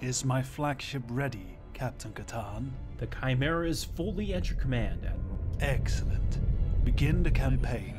Is my flagship ready, Captain Katarn? The Chimera is fully at your command, Admiral. Excellent. Begin the campaign.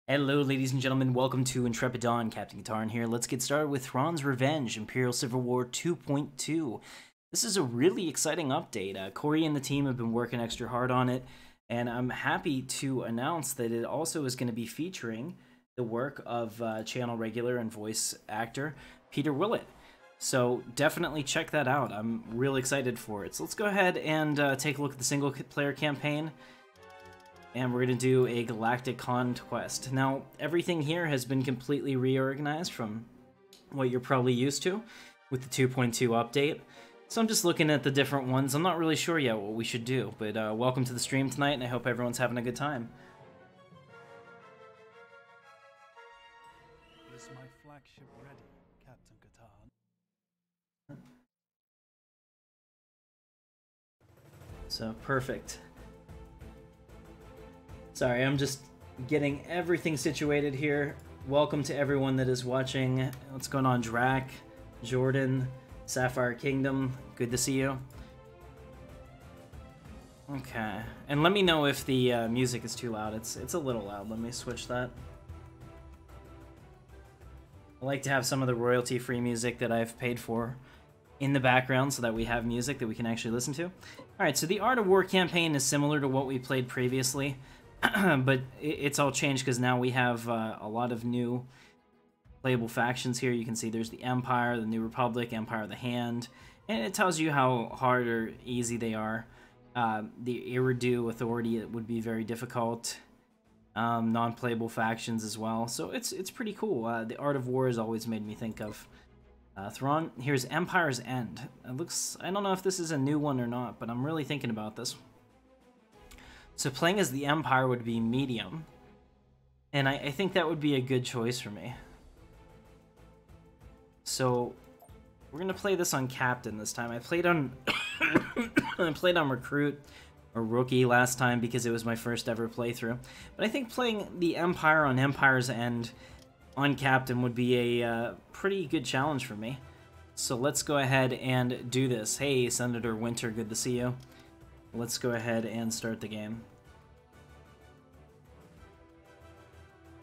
Hello ladies and gentlemen, welcome to Intrepid Dawn. Captain Katarn here. Let's get started with Thrawn's Revenge, Imperial Civil War 2.2. This is a really exciting update. Corey and the team have been working extra hard on it, and I'm happy to announce that it also is going to be featuring the work of channel regular and voice actor Peter Willett. So definitely check that out. I'm really excited for it. So let's go ahead and take a look at the single player campaign. And we're going to do a Galactic Conquest. Now, everything here has been completely reorganized from what you're probably used to with the 2.2 update. So I'm just looking at the different ones. I'm not really sure yet what we should do, but welcome to the stream tonight, and I hope everyone's having a good time. Is my flagship ready, Captain Katarn? So, perfect. Sorry, I'm just getting everything situated here. Welcome to everyone that is watching. What's going on, Drac, Jordan, Sapphire Kingdom? Good to see you. Okay, and let me know if the music is too loud. It's a little loud. Let me switch that. I like to have some of the royalty-free music that I've paid for in the background so that we have music that we can actually listen to. All right, so the Art of War campaign is similar to what we played previously. But it's all changed because now we have a lot of new playable factions here. You can see there's the Empire, the New Republic, Empire of the Hand, and it tells you how hard or easy they are. The Iridu Authority would be very difficult. Non-playable factions as well, so it's pretty cool. The Art of War has always made me think of Thrawn. Here's Empire's End. It looks, I don't know if this is a new one or not, but I'm really thinking about this. So playing as the Empire would be medium, and I think that would be a good choice for me. So we're gonna play this on Captain this time. I played on I played on Recruit or Rookie last time because it was my first ever playthrough. But I think playing the Empire on Empire's End on Captain would be a pretty good challenge for me. So let's go ahead and do this. Hey, Senator Winter, good to see you. Let's go ahead and start the game.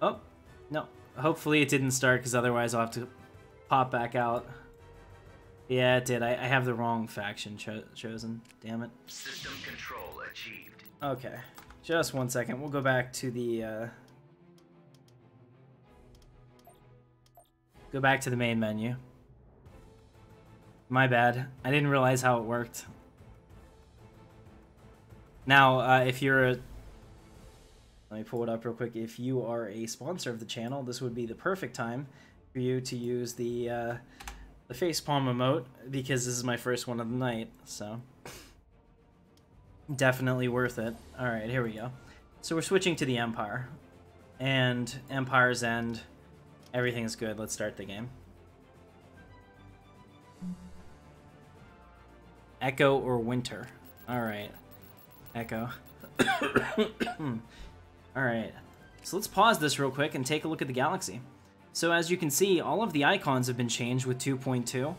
Oh, no. Hopefully it didn't start, because otherwise I'll have to pop back out. Yeah, it did. I have the wrong faction chosen. Damn it. System control achieved. Okay. Just one second. We'll go back to the... Go back to the main menu. My bad. I didn't realize how it worked. Now, if you're a... Let me pull it up real quick. If you are a sponsor of the channel, this would be the perfect time for you to use the facepalm emote, because this is my first one of the night, so... Definitely worth it. Alright, here we go. So we're switching to the Empire. And Empire's End. Everything's good. Let's start the game. Echo or Winter? Alright. Echo. Alright, so let's pause this real quick and take a look at the galaxy. So as you can see, all of the icons have been changed with 2.2,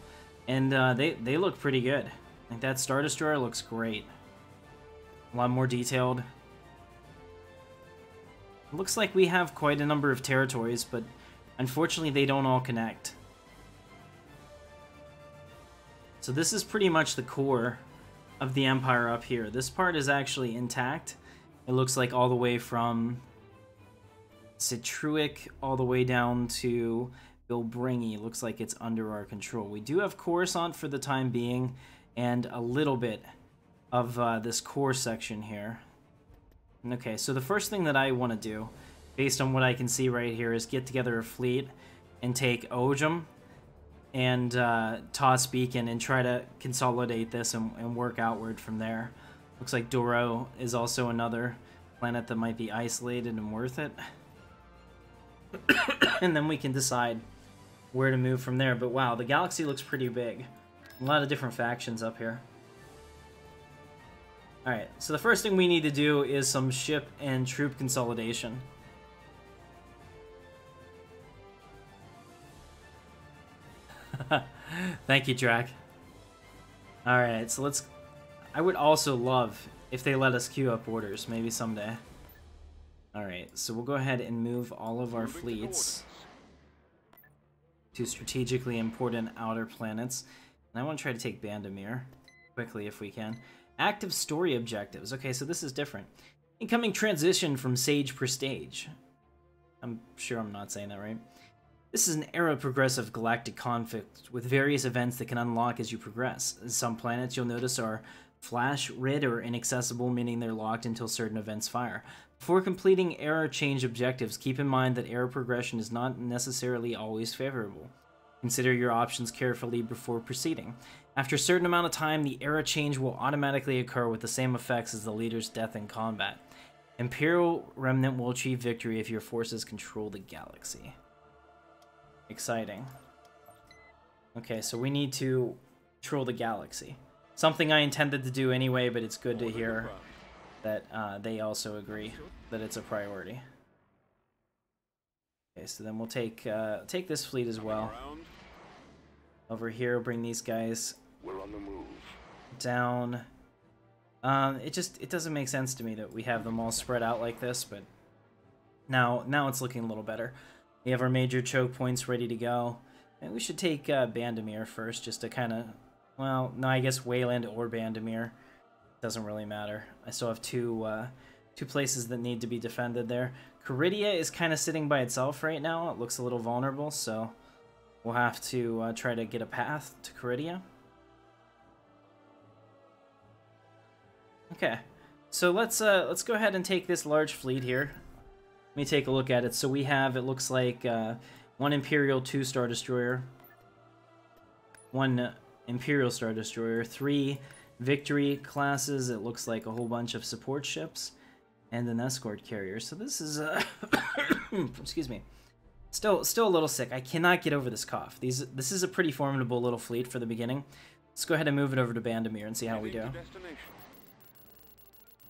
and they look pretty good. Like that Star Destroyer looks great. A lot more detailed. It looks like we have quite a number of territories, but unfortunately they don't all connect. So this is pretty much the core of the Empire up here. This part is actually intact. It looks like all the way from Citruic all the way down to Bilbringi. Looks like it's under our control. We do have Coruscant for the time being, and a little bit of this core section here. Okay, so the first thing that I want to do, based on what I can see right here, is get together a fleet and take Ojum and Toss Beacon and try to consolidate this and work outward from there. Looks like Dorlo is also another planet that might be isolated and worth it. And then we can decide where to move from there. But wow, the galaxy looks pretty big. A lot of different factions up here. Alright, so the first thing we need to do is some ship and troop consolidation. Thank you, Drac. Alright, so let's... I would also love if they let us queue up orders, maybe someday. Alright, so we'll go ahead and move all of our fleets to strategically important outer planets. And I want to try to take Bandomeer quickly if we can. Active story objectives. Okay, so this is different. Incoming transition from Sage per stage. I'm sure I'm not saying that right. This is an era progressive galactic conflict with various events that can unlock as you progress. Some planets you'll notice are flash, red, or inaccessible, meaning they're locked until certain events fire. Before completing era change objectives, keep in mind that era progression is not necessarily always favorable. Consider your options carefully before proceeding. After a certain amount of time, the era change will automatically occur with the same effects as the leader's death in combat. Imperial Remnant will achieve victory if your forces control the galaxy. Exciting. Okay, so we need to control the galaxy. Something I intended to do anyway, but it's good to hear that they also agree that it's a priority. Okay, so then we'll take this fleet as well. Over here, bring these guys down. It doesn't make sense to me that we have them all spread out like this, but now it's looking a little better. We have our major choke points ready to go. And we should take Bandomeer first, just to kind of... Well, no, I guess Wayland or Bandomeer. Doesn't really matter. I still have two places that need to be defended there. Corellia is kind of sitting by itself right now. It looks a little vulnerable, so we'll have to try to get a path to Corellia. Okay, so let's go ahead and take this large fleet here. Let me take a look at it. So we have, it looks like, one Imperial 2 Star Destroyer, one Imperial Star Destroyer, 3 Victory classes, it looks like a whole bunch of support ships, and an escort carrier. So this is, excuse me, still a little sick. I cannot get over this cough. This is a pretty formidable little fleet for the beginning. Let's go ahead and move it over to Bandomeer and see how we do.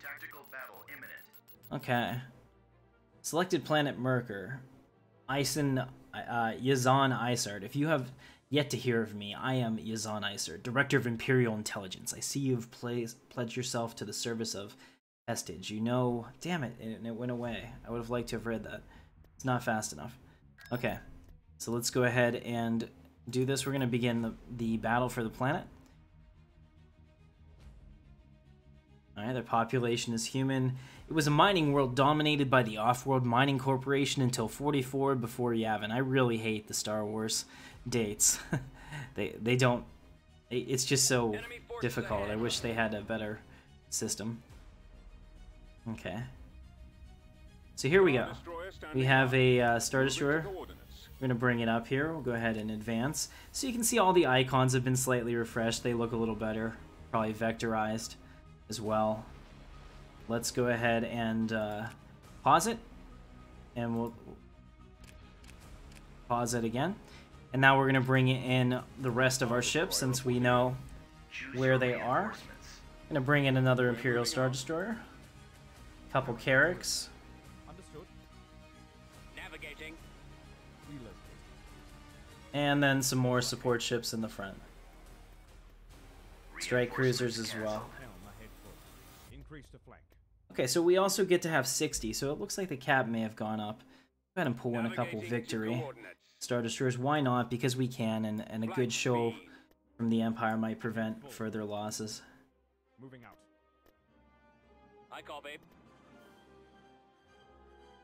Tactical battle imminent. Okay. Selected planet Merkur. Yazan Isard. If you have yet to hear of me, I am Yazan Isard, Director of Imperial Intelligence. I see you've pledged yourself to the service of Estige. You know... Damn it, and it went away. I would have liked to have read that. It's not fast enough. Okay, so let's go ahead and do this. We're going to begin the battle for the planet. Alright, their population is human. It was a mining world dominated by the Off-World Mining Corporation until 44 before Yavin. I really hate the Star Wars dates. they don't... It's just so difficult. I wish they had a better system. Okay. So here we go. We have a Star Destroyer. We're going to bring it up here. We'll go ahead and advance. So you can see all the icons have been slightly refreshed. They look a little better. Probably vectorized as well. Let's go ahead and pause it, and we'll pause it again. And now we're going to bring in the rest of our ships since we know where they are. I'm going to bring in another Imperial Star Destroyer, a couple Carracks, and then some more support ships in the front. Strike cruisers as well. Okay, so we also get to have 60, so it looks like the cap may have gone up. Go ahead and pull in a couple Victory Star Destroyers. Why not? Because we can, and a good show from the Empire might prevent further losses. Moving out. I call, babe.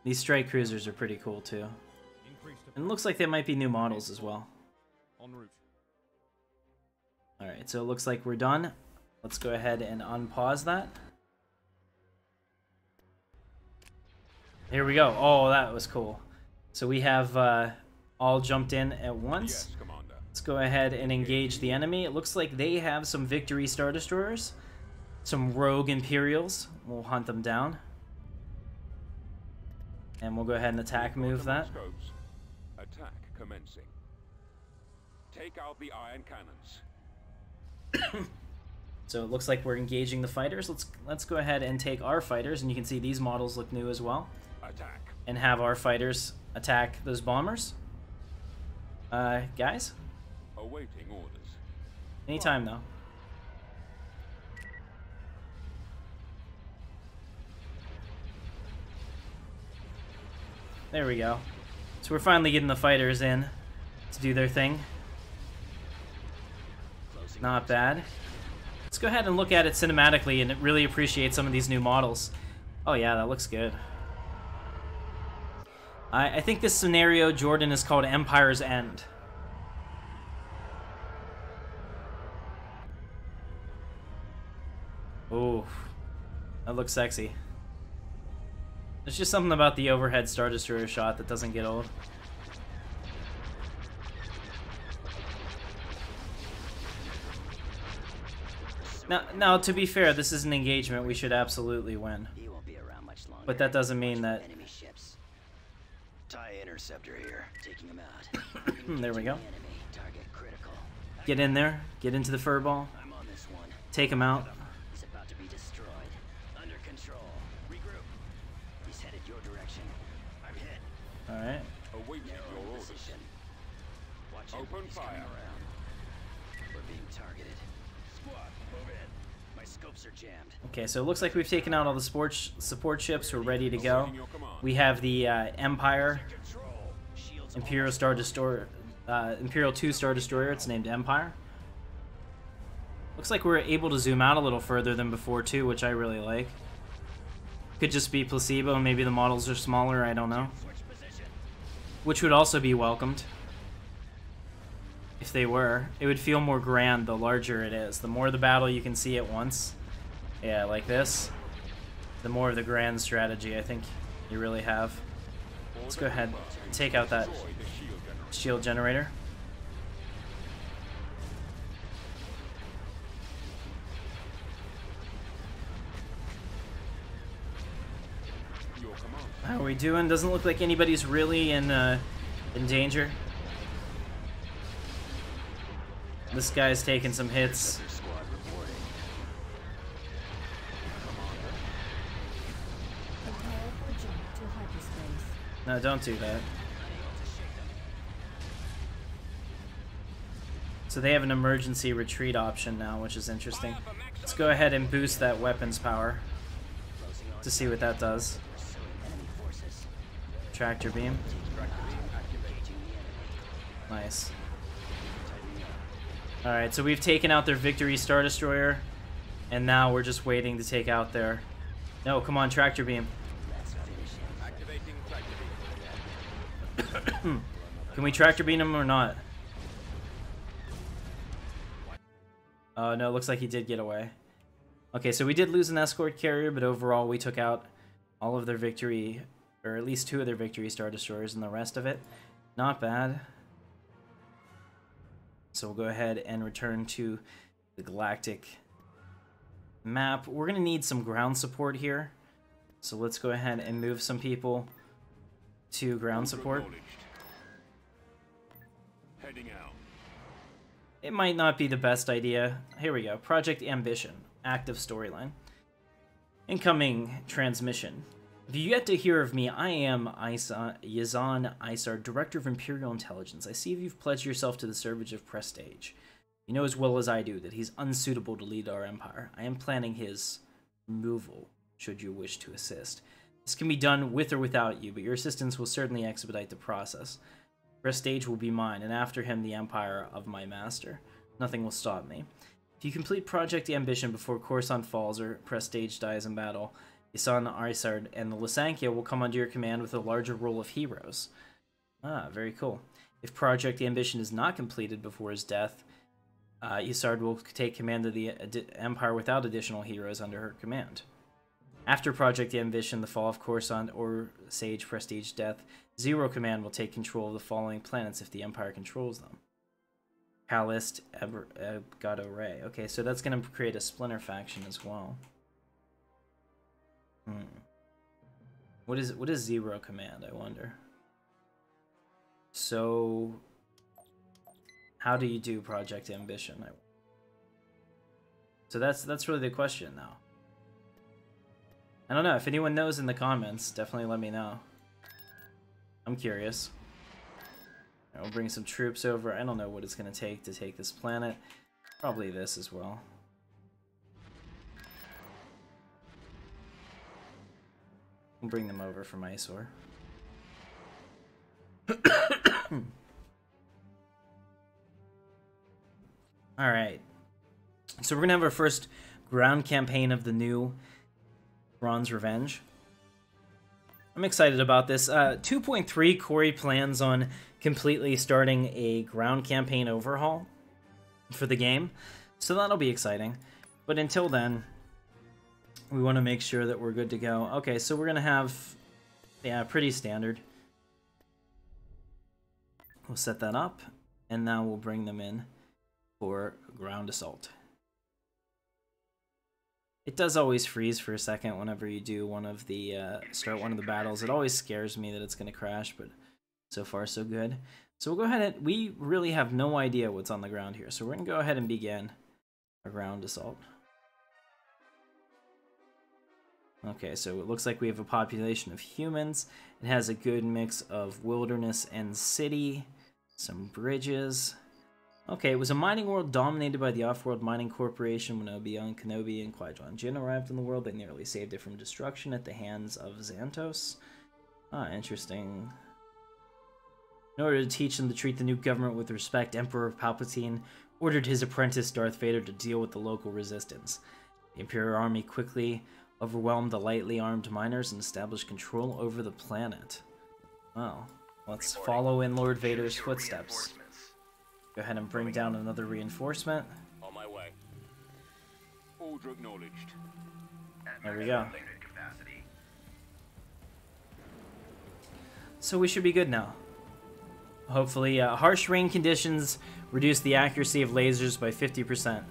These strike cruisers are pretty cool too. And it looks like they might be new models as well. En route. Alright, so it looks like we're done. Let's go ahead and unpause that. Here we go. Oh, that was cool. So we have all jumped in at once. Yes, Commander. Let's go ahead and engage the enemy. It looks like they have some Victory Star Destroyers. Some Rogue Imperials. We'll hunt them down. And we'll go ahead and attack move that. Attack commencing. Take out the iron cannons. So it looks like we're engaging the fighters. Let's go ahead and take our fighters, and you can see these models look new as well. Attack. And have our fighters attack those bombers. Guys? Awaiting orders. Anytime, though. There we go. So we're finally getting the fighters in to do their thing. Not bad. Let's go ahead and look at it cinematically and really appreciate some of these new models. Oh yeah, that looks good. I think this scenario, Jordan, is called Empire's End. Ooh, that looks sexy. There's just something about the overhead Star Destroyer shot that doesn't get old. Now, to be fair, this is an engagement. We should absolutely win. He won't be around much longer. But that doesn't mean that... Enemy ships. TIE interceptor here, taking him out. There we go. Enemy target critical. Get in there. Get into the furball. I'm on this one. Take him out. He's about to be destroyed. Under control. Regroup. He's headed your direction. I'm hit. Alright. Awaiting your orders. Position. Watch it. Open He's coming fire. around. We're being targeted. Squad, move in. My scopes are jammed. Okay, so it looks like we've taken out all the support ships. We're ready to go. Awaiting your command. We have the Empire Control. Shields Imperial Star Destroyer, Imperial 2 Star Destroyer. It's named Empire. Looks like we're able to zoom out a little further than before too, which I really like. Could just be placebo, and maybe the models are smaller. I don't know. switch position. Which would also be welcomed. If they were, it would feel more grand the larger it is. The more the battle you can see at once, yeah, like this, the more of the grand strategy I think you really have. Let's go ahead and take out that Destroy the shield generator. shield generator. Your command. How are we doing? Doesn't look like anybody's really in danger. This guy's taking some hits. Squad reporting. Prepare for jump to hyperspace. No, don't do that. So they have an emergency retreat option now, which is interesting. Let's go ahead and boost that weapons power to see what that does. Enemy forces. Tractor beam. Nice. Alright, so we've taken out their Victory Star Destroyer, and now we're just waiting to take out their... No, come on, Tractor Beam. Activating tractor beam. Can we Tractor Beam him or not? Oh, no, it looks like he did get away. Okay, so we did lose an escort carrier, but overall we took out all of their Victory, or at least 2 of their Victory Star Destroyers, and the rest of it. Not bad. So we'll go ahead and return to the galactic map. We're going to need some ground support here. So let's go ahead and move some people to ground support. Acknowledged. Heading out. It might not be the best idea. Here we go. Project Ambition. Active storyline. Incoming transmission. If you yet to hear of me, I am Yazan Isar, Director of Imperial Intelligence. I see you've pledged yourself to the service of Prestige. You know as well as I do that he's unsuitable to lead our empire. I am planning his removal, should you wish to assist. This can be done with or without you, but your assistance will certainly expedite the process. Prestige will be mine, and after him the empire of my master. Nothing will stop me. If you complete Project Ambition before Coruscant falls or Prestige dies in battle, Isan Arisard and the Lysankia will come under your command with a larger roll of heroes. Ah, very cool. If Project Ambition is not completed before his death, Isard will take command of the Empire without additional heroes under her command. After Project Ambition, the fall of Coruscant or Sage Prestige death, Zero Command will take control of the following planets if the Empire controls them. Calist, Gado Ray. Okay, so that's going to create a splinter faction as well. What is Zero Command, I wonder? So, how do you do Project Ambition? So that's really the question now. I don't know. If anyone knows in the comments, definitely let me know. I'm curious. I'll bring some troops over. I don't know what it's going to take this planet. Probably this as well. We'll bring them over from Mysore. Alright. So we're going to have our first ground campaign of the new Thrawn's Revenge. I'm excited about this. 2.3 Corey plans on completely starting a ground campaign overhaul for the game, so that'll be exciting. But until then, we want to make sure that we're good to go. Okay, so we're going to have, yeah, pretty standard. We'll set that up, and now we'll bring them in for ground assault. It does always freeze for a second whenever you do one of the start one of the battles. It always scares me that it's going to crash, but so far so good. So we'll go ahead and we really have no idea what's on the ground here. So we're going to go ahead and begin a ground assault. Okay, so it looks like we have a population of humans. It has a good mix of wilderness and city, some bridges. Okay, it was a mining world dominated by the off-world mining corporation. When Obi-Wan Kenobi and Qui-Gon Jinn arrived in the world, they nearly saved it from destruction at the hands of Xantos. Ah, interesting. In order to teach them to treat the new government with respect, Emperor Palpatine ordered his apprentice Darth Vader to deal with the local resistance. The Imperial Army quickly overwhelmed the lightly armed miners and established control over the planet. Well, let's follow in Lord Vader's footsteps. Go ahead and bring down another reinforcement. On my way. Order acknowledged. There we go. So we should be good now. Hopefully, harsh rain conditions reduce the accuracy of lasers by 50%.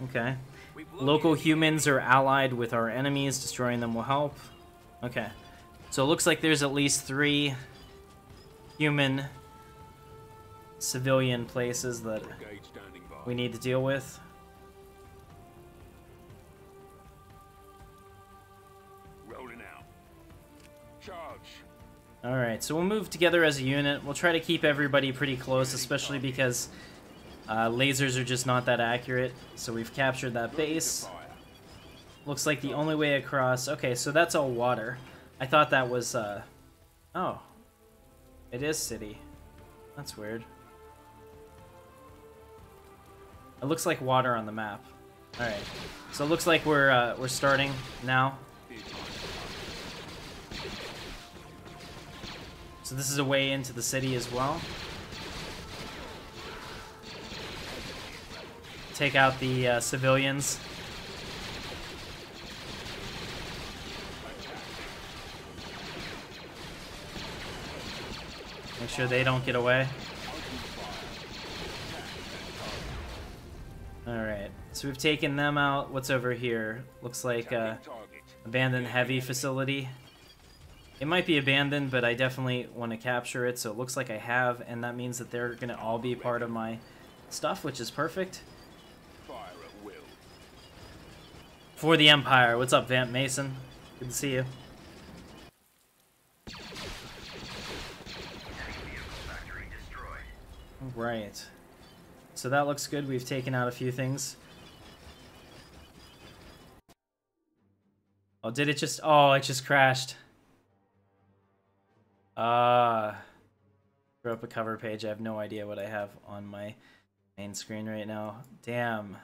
Okay. Local humans are allied with our enemies. Destroying them will help. Okay. So it looks like there's at least 3 human civilian places that we need to deal with. Rolling out. Charge. Alright, so we'll move together as a unit. We'll try to keep everybody pretty close, especially because lasers are just not that accurate. So we've captured that base. Looks like the only way across... Okay, so that's all water. I thought that was... Oh. It is city. That's weird. It looks like water on the map. Alright. So it looks like we're starting now. So this is a way into the city as well. Take out the civilians. Make sure they don't get away. Alright, so we've taken them out. What's over here? Looks like abandoned heavy facility. It might be abandoned, but I definitely want to capture it, so it looks like I have, and that means that they're going to all be part of my stuff, which is perfect. Fire at will. For the Empire. What's up, Vamp Mason? Good to see you. Right. So that looks good. We've taken out a few things. Oh, did it just... Oh, it just crashed. Throw up a cover page. I have no idea what I have on my main screen right now. Damn.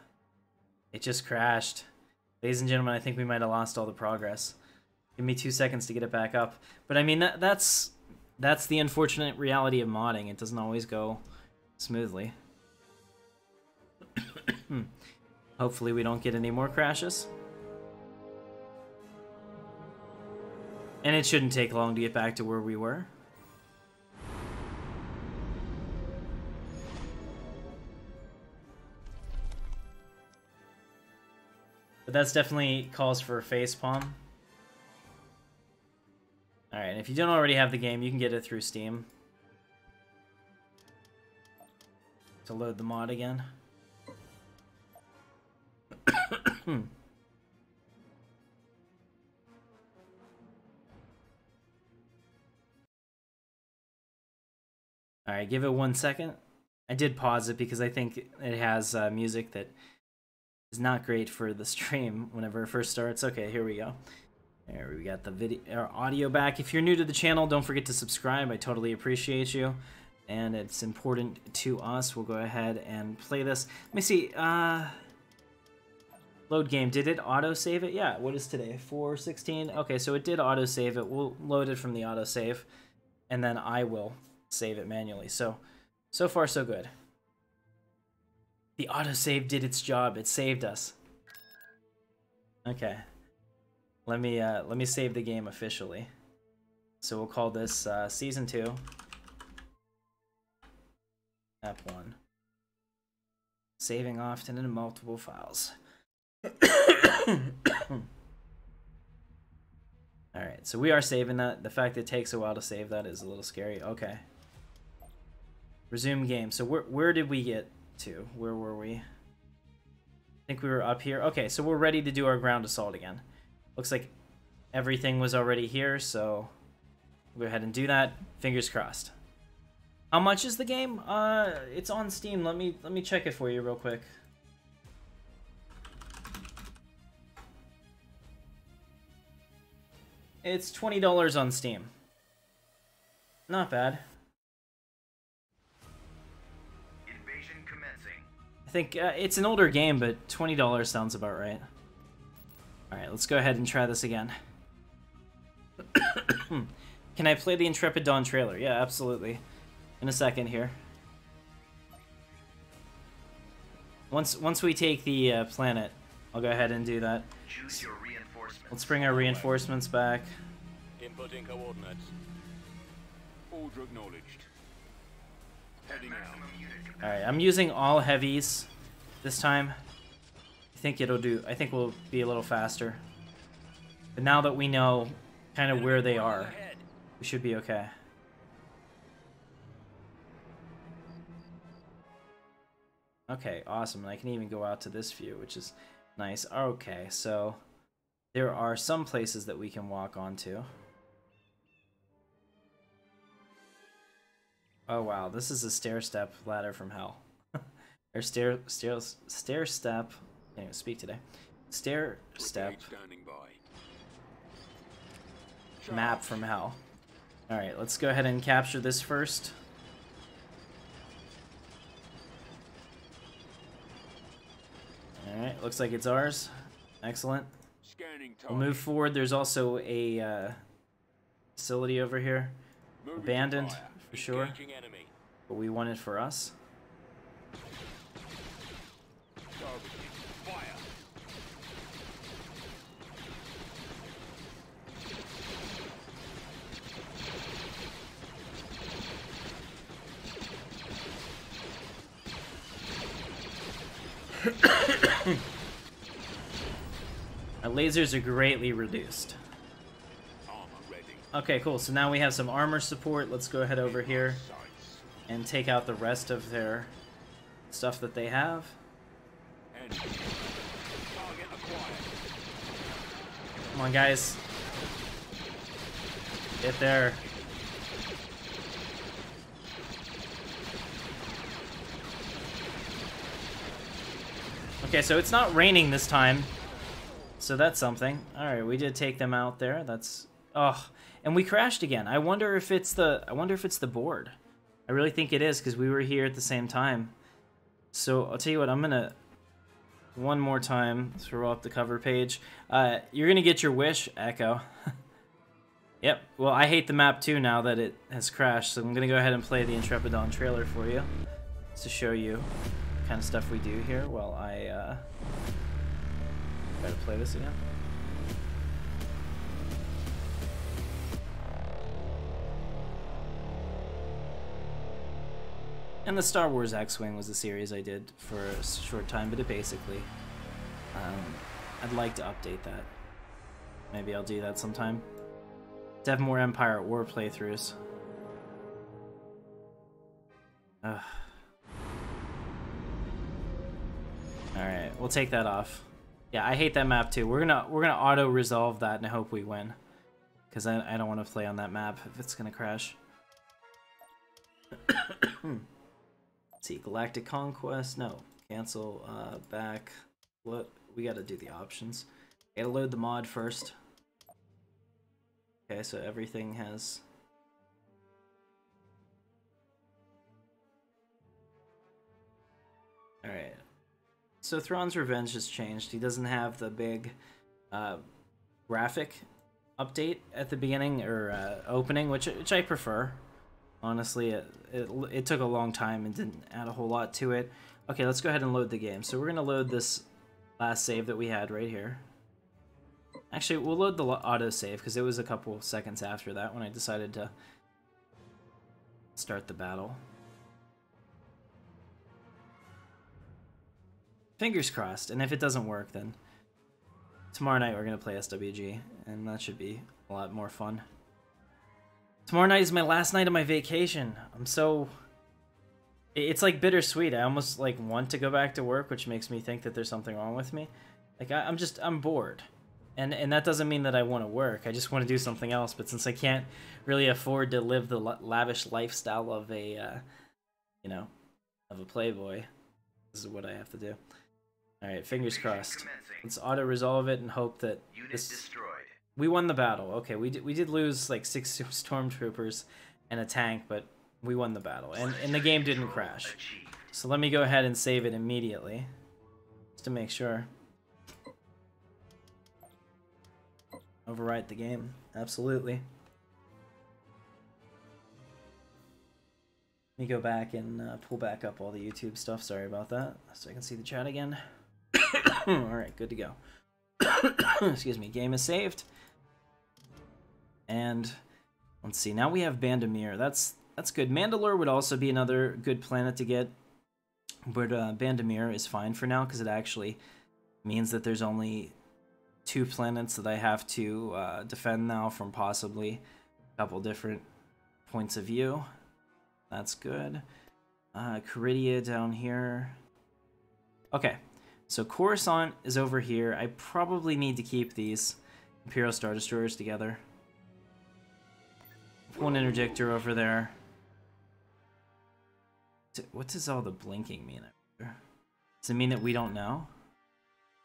It just crashed. Ladies and gentlemen, I think we might have lost all the progress. Give me 2 seconds to get it back up. But I mean, that's the unfortunate reality of modding. It doesn't always go smoothly. Hopefully we don't get any more crashes. And it shouldn't take long to get back to where we were. But that's definitely calls for a facepalm. Alright, if you don't already have the game, you can get it through Steam. To load the mod again. Alright, give it 1 second. I did pause it because I think it has music that is not great for the stream whenever it first starts. Okay, here we go. There we got the video or audio back. If you're new to the channel, don't forget to subscribe. I totally appreciate you. And it's important to us. We'll go ahead and play this. Let me see. Load game. Did it auto-save it? Yeah, what is today? 4/16? Okay, so it did auto-save it. We'll load it from the auto-save. And then I will save it manually. So far so good. The autosave did its job. It saved us. Okay. Let me save the game officially. So we'll call this Season 2. App 1. Saving often in multiple files. Alright, so we are saving that. The fact that it takes a while to save that is a little scary. Okay. Resume game. So where did we get to? Where were we? I think we were up here. Okay, so we're ready to do our ground assault again. Looks like everything was already here, so we'll go ahead and do that. Fingers crossed. How much is the game? It's on Steam. Let me check it for you real quick. It's $20 on Steam. Not bad. I think it's an older game, but $20 sounds about right. Alright, let's go ahead and try this again. Can I play the Intrepid Dawn trailer? Yeah, absolutely. In a second here. Once we take the planet, I'll go ahead and do that. Choose your reinforcements. Let's bring our reinforcements back. Inputting coordinates. Order acknowledged. Heading out. Alright, I'm using all heavies this time. I think we'll be a little faster. But now that we know kind of where they are, we should be okay. Okay, awesome. And I can even go out to this view, which is nice. Okay, so there are some places that we can walk onto. Oh wow, this is a stair-step ladder from hell. Or stair-step. Can't even speak today. Stair-step map from hell. Alright, let's go ahead and capture this first. Alright, looks like it's ours. Excellent. We'll move forward. There's also a facility over here. Abandoned, for sure. But we want it for us. Our lasers are greatly reduced. Okay, cool. So now we have some armor support. Let's go ahead over here and take out the rest of their stuff that they have. Come on, guys. Get there. Okay, so it's not raining this time. So that's something. Alright, we did take them out there. That's... Oh, and we crashed again. I wonder if it's the board. I really think it is, because we were here at the same time. So, I'll tell you what, I'm gonna... One more time, throw up the cover page. You're gonna get your wish, Echo. Yep, well, I hate the map too now that it has crashed, so I'm gonna go ahead and play the Intrepid Dawn trailer for you. Just to show you the kind of stuff we do here while I, try to play this again. And the Star Wars X-Wing was a series I did for a short time, but it basically... I'd like to update that. Maybe I'll do that sometime. To have more Empire at War playthroughs. Alright, we'll take that off. Yeah, I hate that map too. We're gonna auto resolve that and hope we win, because I don't want to play on that map if it's gonna crash. Let's see, Galactic Conquest. No, cancel. Back. What? We got to do the options. Gotta load the mod first. Okay, so everything has. All right. So Thrawn's Revenge has changed. He doesn't have the big graphic update at the beginning or opening, which I prefer. Honestly, it took a long time and didn't add a whole lot to it. Okay, let's go ahead and load the game. So we're gonna load this last save that we had right here. Actually, we'll load the auto save because it was a couple seconds after that when I decided to start the battle. Fingers crossed, and if it doesn't work, then tomorrow night we're going to play SWG, and that should be a lot more fun. Tomorrow night is my last night of my vacation. I'm so... It's like bittersweet. I almost like want to go back to work, which makes me think that there's something wrong with me. Like, I'm bored. And that doesn't mean that I want to work. I just want to do something else, but since I can't really afford to live the lavish lifestyle of a, you know, of a playboy, this is what I have to do. Alright, fingers crossed. Let's auto-resolve it and hope that we won the battle. Okay, we did lose like 6 stormtroopers and a tank, but we won the battle. And the game didn't crash. So let me go ahead and save it immediately. Just to make sure. Overwrite the game. Absolutely. Let me go back and pull back up all the YouTube stuff. Sorry about that. So I can see the chat again. Alright, good to go. Excuse me. Game is saved. And let's see. Now we have Bandomeer. That's good. Mandalore would also be another good planet to get. But Bandomeer is fine for now because it actually means that there's only 2 planets that I have to defend now from possibly a couple different points of view. That's good. Corellia down here. Okay, so Coruscant is over here. I probably need to keep these Imperial Star Destroyers together. One interdictor over there. What does all the blinking mean? Does it mean that we don't know?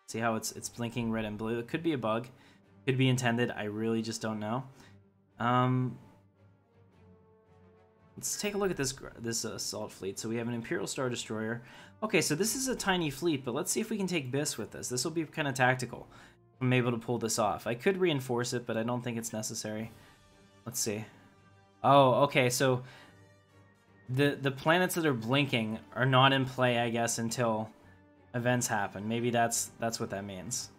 See how it's blinking red and blue? It could be a bug. Could be intended. I really just don't know. Let's take a look at this assault fleet. So we have an Imperial Star Destroyer. Okay, so this is a tiny fleet, but let's see if we can take Biss with this. This will be kind of tactical. I'm able to pull this off. I could reinforce it, but I don't think it's necessary. Let's see. Oh, okay, so the planets that are blinking are not in play, I guess, until events happen. Maybe that's what that means.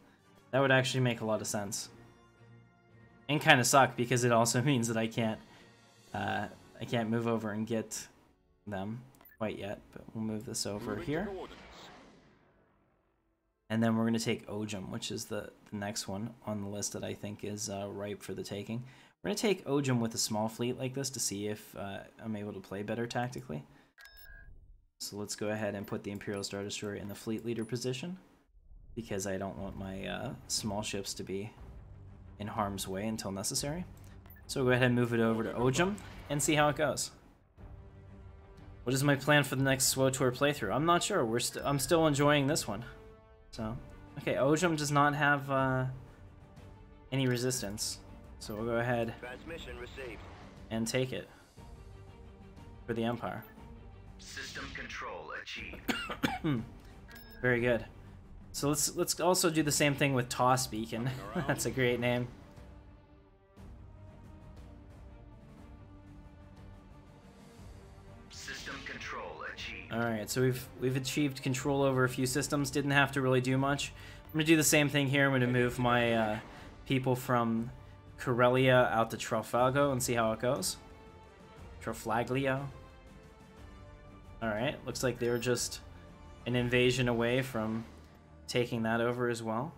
That would actually make a lot of sense. And kind of suck because it also means that I can't move over and get them quite yet, but we'll move this over here. And then we're going to take Ojum, which is the next one on the list that I think is ripe for the taking. We're going to take Ojum with a small fleet like this to see if I'm able to play better tactically. So let's go ahead and put the Imperial Star Destroyer in the fleet leader position, because I don't want my small ships to be in harm's way until necessary. So we'll go ahead and move it over to Ojum and see how it goes. What is my plan for the next SWTOR playthrough? I'm not sure. I'm still enjoying this one. So, okay, Ojum does not have any resistance. So we'll go ahead and take it for the Empire. System control achieved. Very good. So let's also do the same thing with Toss Beacon. That's a great name. System control achieved. All right, so we've achieved control over a few systems. Didn't have to really do much. I'm gonna do the same thing here. I'm gonna move my people from Corellia out to Trafalgar and see how it goes. Trafalgar. Alright, looks like they're just an invasion away from taking that over as well.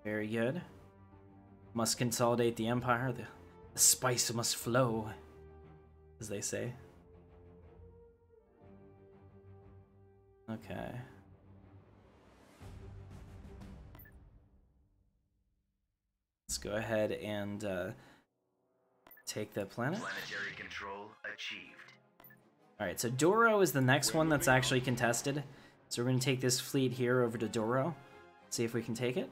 Very good. Must consolidate the Empire. The spice must flow, as they say. Okay. go ahead and take the planet. Planetary control achieved. Alright, so Dorlo is the next one that's actually contested. So we're going to take this fleet here over to Dorlo. See if we can take it.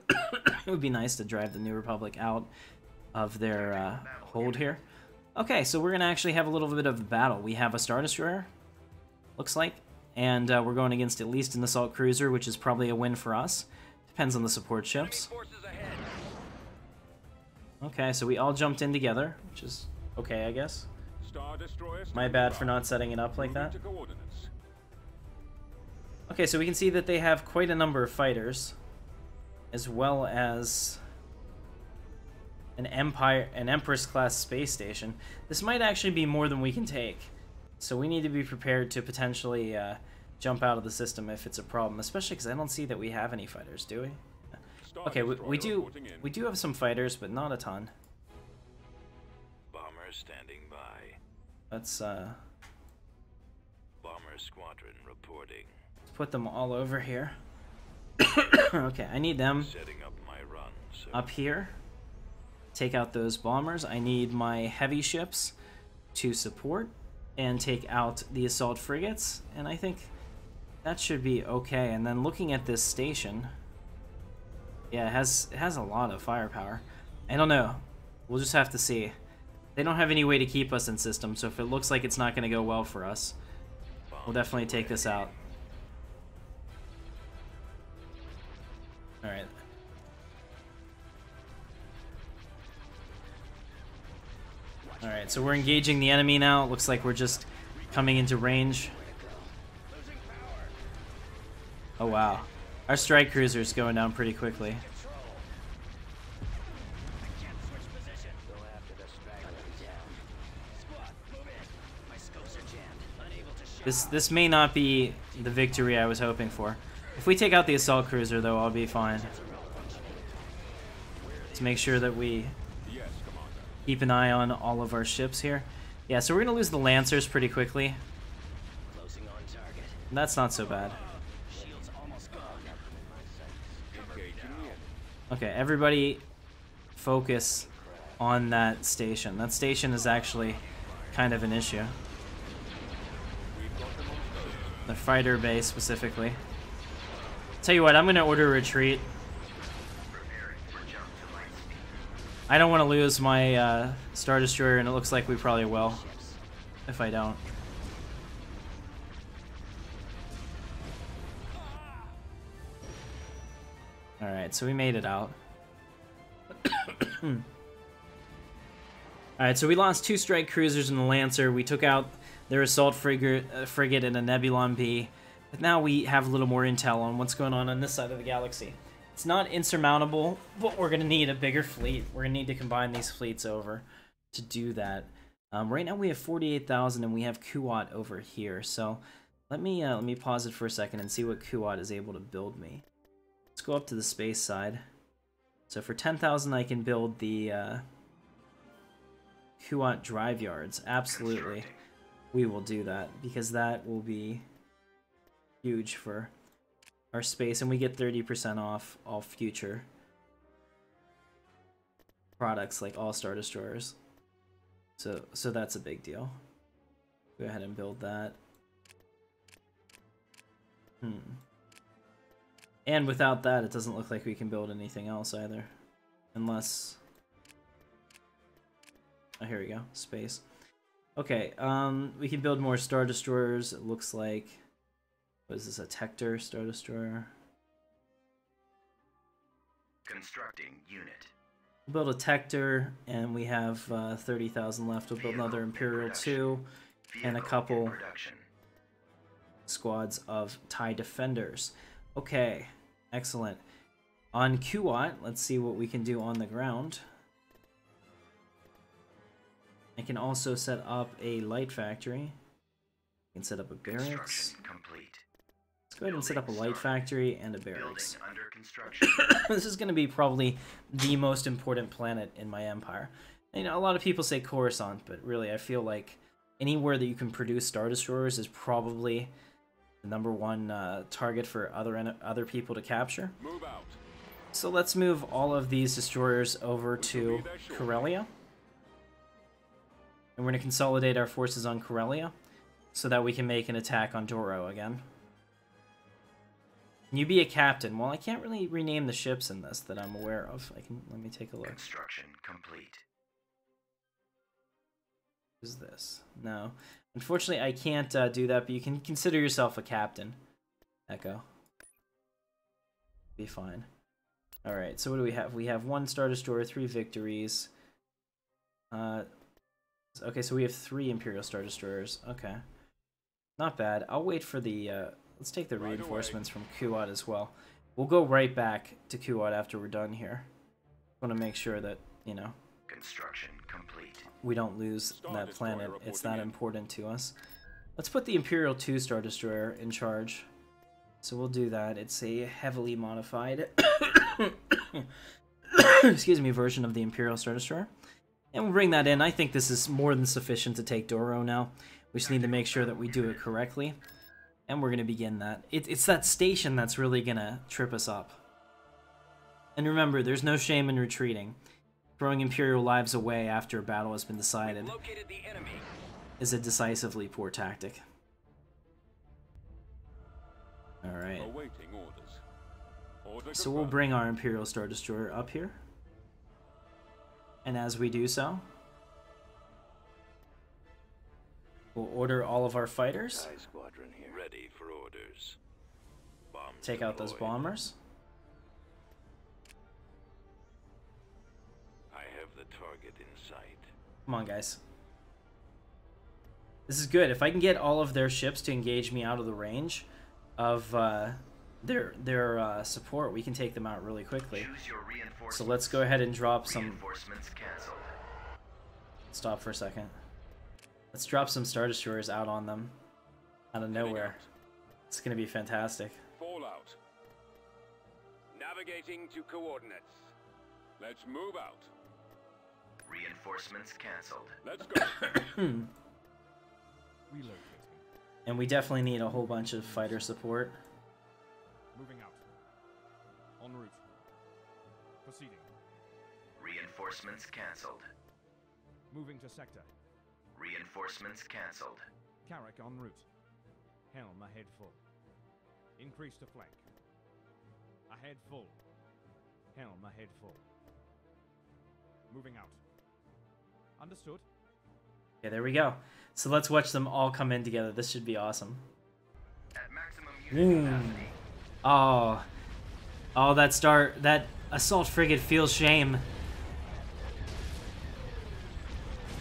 It would be nice to drive the New Republic out of their hold here. Okay, so we're going to actually have a little bit of a battle. We have a Star Destroyer, looks like. And we're going against at least an Assault Cruiser, which is probably a win for us. Depends on the support ships. Okay, so we all jumped in together, which is okay, I guess. My bad for not setting it up like that. Okay, so we can see that they have quite a number of fighters, as well as an Empress-class space station. This might actually be more than we can take, so we need to be prepared to potentially jump out of the system if it's a problem, especially because I don't see that we have any fighters, do we? Okay, we do have some fighters, but not a ton. Bomber standing by. Let's Bomber squadron reporting. put them all over here. Okay, I need them Setting up my run, sir. up here. Take out those bombers. I need my heavy ships to support and take out the assault frigates, and I think that should be okay. And then looking at this station, yeah, it has a lot of firepower. I don't know. We'll just have to see. They don't have any way to keep us in system, so if it looks like it's not going to go well for us, we'll definitely take this out. Alright. Alright, so we're engaging the enemy now. It looks like we're just coming into range. Oh wow. Our strike cruiser is going down pretty quickly. This may not be the victory I was hoping for. If we take out the assault cruiser, though, I'll be fine. Let's make sure that we keep an eye on all of our ships here. Yeah, so we're going to lose the Lancers pretty quickly. That's not so bad. Okay, everybody focus on that station. That station is actually kind of an issue. The fighter base specifically. Tell you what, I'm gonna order a retreat. I don't want to lose my Star Destroyer, and it looks like we probably will if I don't. Alright, so we made it out. Alright, so we lost 2 strike cruisers and the Lancer. We took out their assault frigate and a Nebulon B. But now we have a little more intel on what's going on this side of the galaxy. It's not insurmountable, but we're going to need a bigger fleet. We're going to need to combine these fleets over to do that. Right now we have 48,000 and we have Kuat over here. So let me pause it for a second and see what Kuat is able to build me. Let's go up to the space side. So for 10,000 I can build the Kuat drive yards. Absolutely. We will do that because that will be huge for our space, and we get 30% off all future products like all Star Destroyers. So that's a big deal. Go ahead and build that. And without that, it doesn't look like we can build anything else either. Unless... oh, here we go. Space. Okay, we can build more Star Destroyers. It looks like... what is this, a Tector Star Destroyer? Constructing unit. We'll build a Tector, and we have 30,000 left. We'll build another Imperial 2, and a couple squads of TIE Defenders. Okay, excellent. On Kuat, let's see what we can do on the ground. I can also set up a light factory. I can set up a barracks. Complete. Let's go ahead and set up a light factory and a barracks. Building under construction. This is going to be probably the most important planet in my empire. You know, a lot of people say Coruscant, but really I feel like anywhere that you can produce Star Destroyers is probably the #1 target for other people to capture. Move out. So let's move all of these destroyers over to Corellia. And we're going to consolidate our forces on Corellia so that we can make an attack on Dorlo again. Can you be a captain? Well, I can't really rename the ships in this that I'm aware of. Let me take a look. Construction complete. Who's this? No. Unfortunately, I can't do that, but you can consider yourself a captain. Echo. Be fine. Alright, so what do we have? We have 1 Star Destroyer, 3 victories. Okay, so we have 3 Imperial Star Destroyers. Okay. Not bad. I'll wait for the... let's take the reinforcements from Kuat as well. We'll go right back to Kuat after we're done here. I want to make sure that, you know... Construction complete. We don't lose that planet. It's that important to us. Let's put the Imperial 2 Star Destroyer in charge. So we'll do that. It's a heavily modified excuse me, version of the Imperial Star Destroyer. And we'll bring that in. I think this is more than sufficient to take Dorlo now. We just need to make sure that we do it correctly. And we're going to begin that. It's that station that's really going to trip us up. And remember, there's no shame in retreating. Throwing Imperial lives away after a battle has been decided is a decisively poor tactic. Alright. So we'll bring our Imperial Star Destroyer up here. And as we do so, we'll order all of our fighters. Squadron here. Ready for orders. Bombs take out those bombers. I have the target in sight. Come on, guys. This is good. If I can get all of their ships to engage me out of the range of their support, we can take them out really quickly. So let's go ahead and drop some... Stop for a second. Let's drop some Star Destroyers out on them. Out of nowhere. It's going to be fantastic. Fallout. Navigating to coordinates. Let's move out. Reinforcements cancelled. Let's go. Relocating. And we definitely need a whole bunch of fighter support. Moving out. En route. Proceeding. Reinforcements cancelled. Moving to sector. Reinforcements cancelled. Carrack en route. Helm ahead full. Increase to flank. Ahead full. Helm ahead full. Moving out. Understood. Okay, there we go. So let's watch them all come in together. This should be awesome. At maximum unit capacity. Oh, that assault frigate feels shame.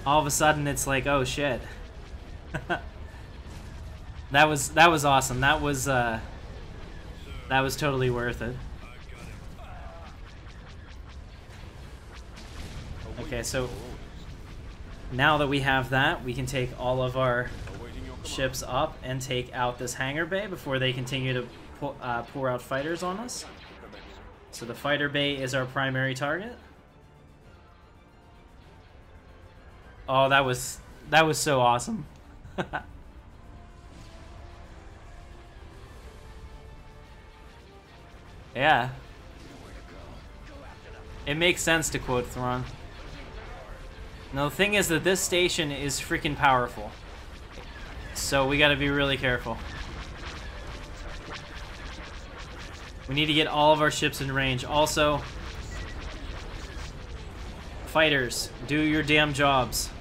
All of a sudden, it's like, oh shit. that was awesome. That was totally worth it. Okay, so now that we have that, we can take all of our ships up and take out this hangar bay before they continue to pour out fighters on us. So the fighter bay is our primary target. Oh, that was so awesome. Yeah. It makes sense to quote Thrawn. Now the thing is that this station is freaking powerful. So we gotta be really careful. We need to get all of our ships in range. Also, fighters, do your damn jobs.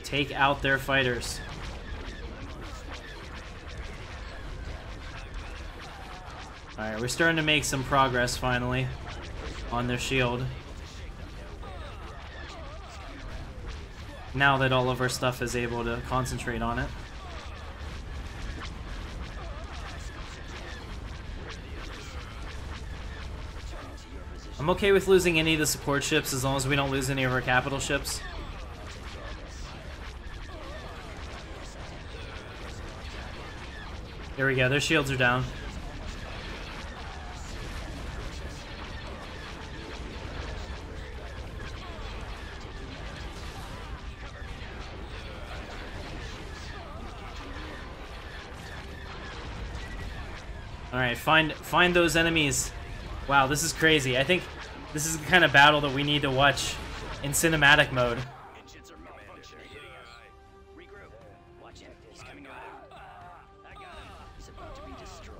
Take out their fighters. Alright, we're starting to make some progress finally on their shield. Now that all of our stuff is able to concentrate on it. I'm okay with losing any of the support ships as long as we don't lose any of our capital ships. There we go, their shields are down. Alright, find those enemies. Wow, this is crazy. I think this is the kind of battle that we need to watch in cinematic mode. Engines are malfunctioning. Regroup. Watch him. He's coming around. I got him. He's about to be destroyed.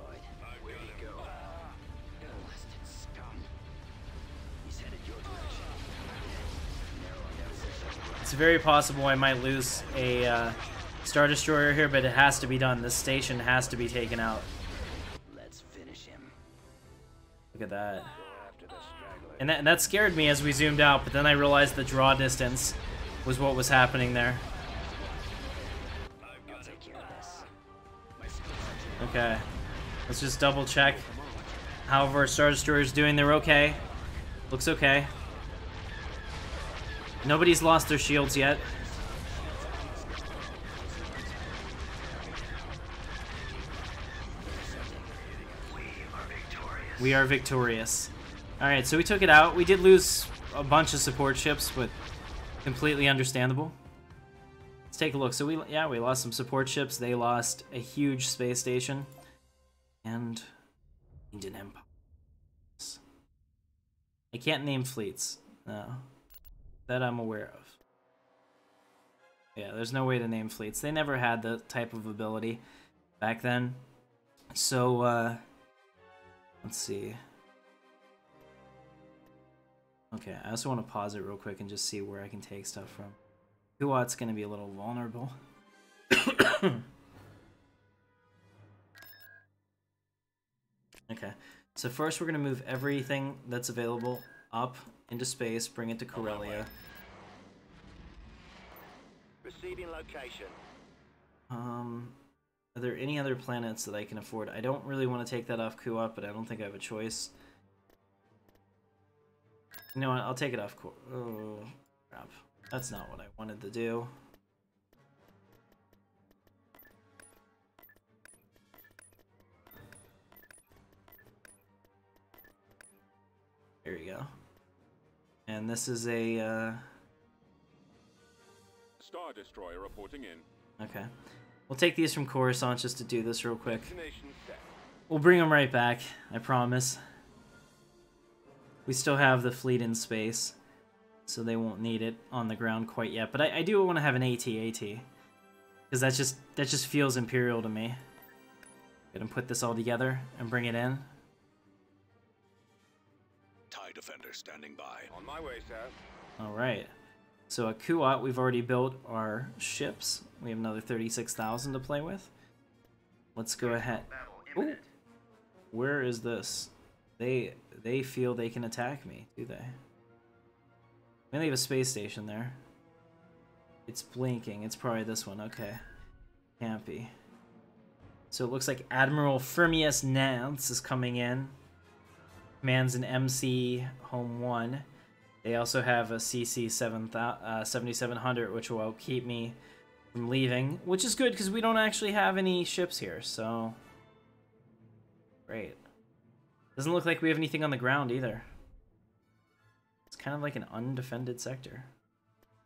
Where'd he go? Blasted scum. He's headed your direction. Narrow on their position. It's very possible I might lose a Star Destroyer here, but it has to be done. This station has to be taken out. Let's finish him. Look at that. And that scared me as we zoomed out, but then I realized the draw distance was what was happening there. I'll take care of this. Okay. Let's just double check. However, our Star Destroyer's doing, they're okay. Looks okay. Nobody's lost their shields yet. We are victorious. Alright, so we took it out. We did lose a bunch of support ships, but completely understandable. Let's take a look. So we lost some support ships. They lost a huge space station. And Indian Empire. I can't name fleets. No. That I'm aware of. Yeah, there's no way to name fleets. They never had the type of ability back then. So, let's see. Okay, I also want to pause it real quick and just see where I can take stuff from. Kuat's going to be a little vulnerable. Okay, so first we're going to move everything that's available up into space, bring it to Corellia. Receiving location. Are there any other planets that I can afford? I don't really want to take that off Kuat, but I don't think I have a choice. You know what? I'll take it off. Oh, crap. That's not what I wanted to do. There you go. And this is a, Star Destroyer reporting in. Okay. We'll take these from Coruscant just to do this real quick. Destination set. We'll bring them right back, I promise. We still have the fleet in space, so they won't need it on the ground quite yet. But I do want to have an AT-AT, because that just feels Imperial to me. Gonna put this all together and bring it in. TIE Defender standing by. On my way, sir. All right. So at Kuat, we've already built our ships. We have another 36,000 to play with. Let's go ahead. Ooh. Where is this? They feel they can attack me, do they? Maybe they have a space station there. It's blinking. It's probably this one. Okay. Can't be. So it looks like Admiral Firmius Nance is coming in. Commands an MC Home 1. They also have a CC 7700, which will keep me from leaving, which is good because we don't actually have any ships here, so great. Doesn't look like we have anything on the ground either. It's kind of like an undefended sector,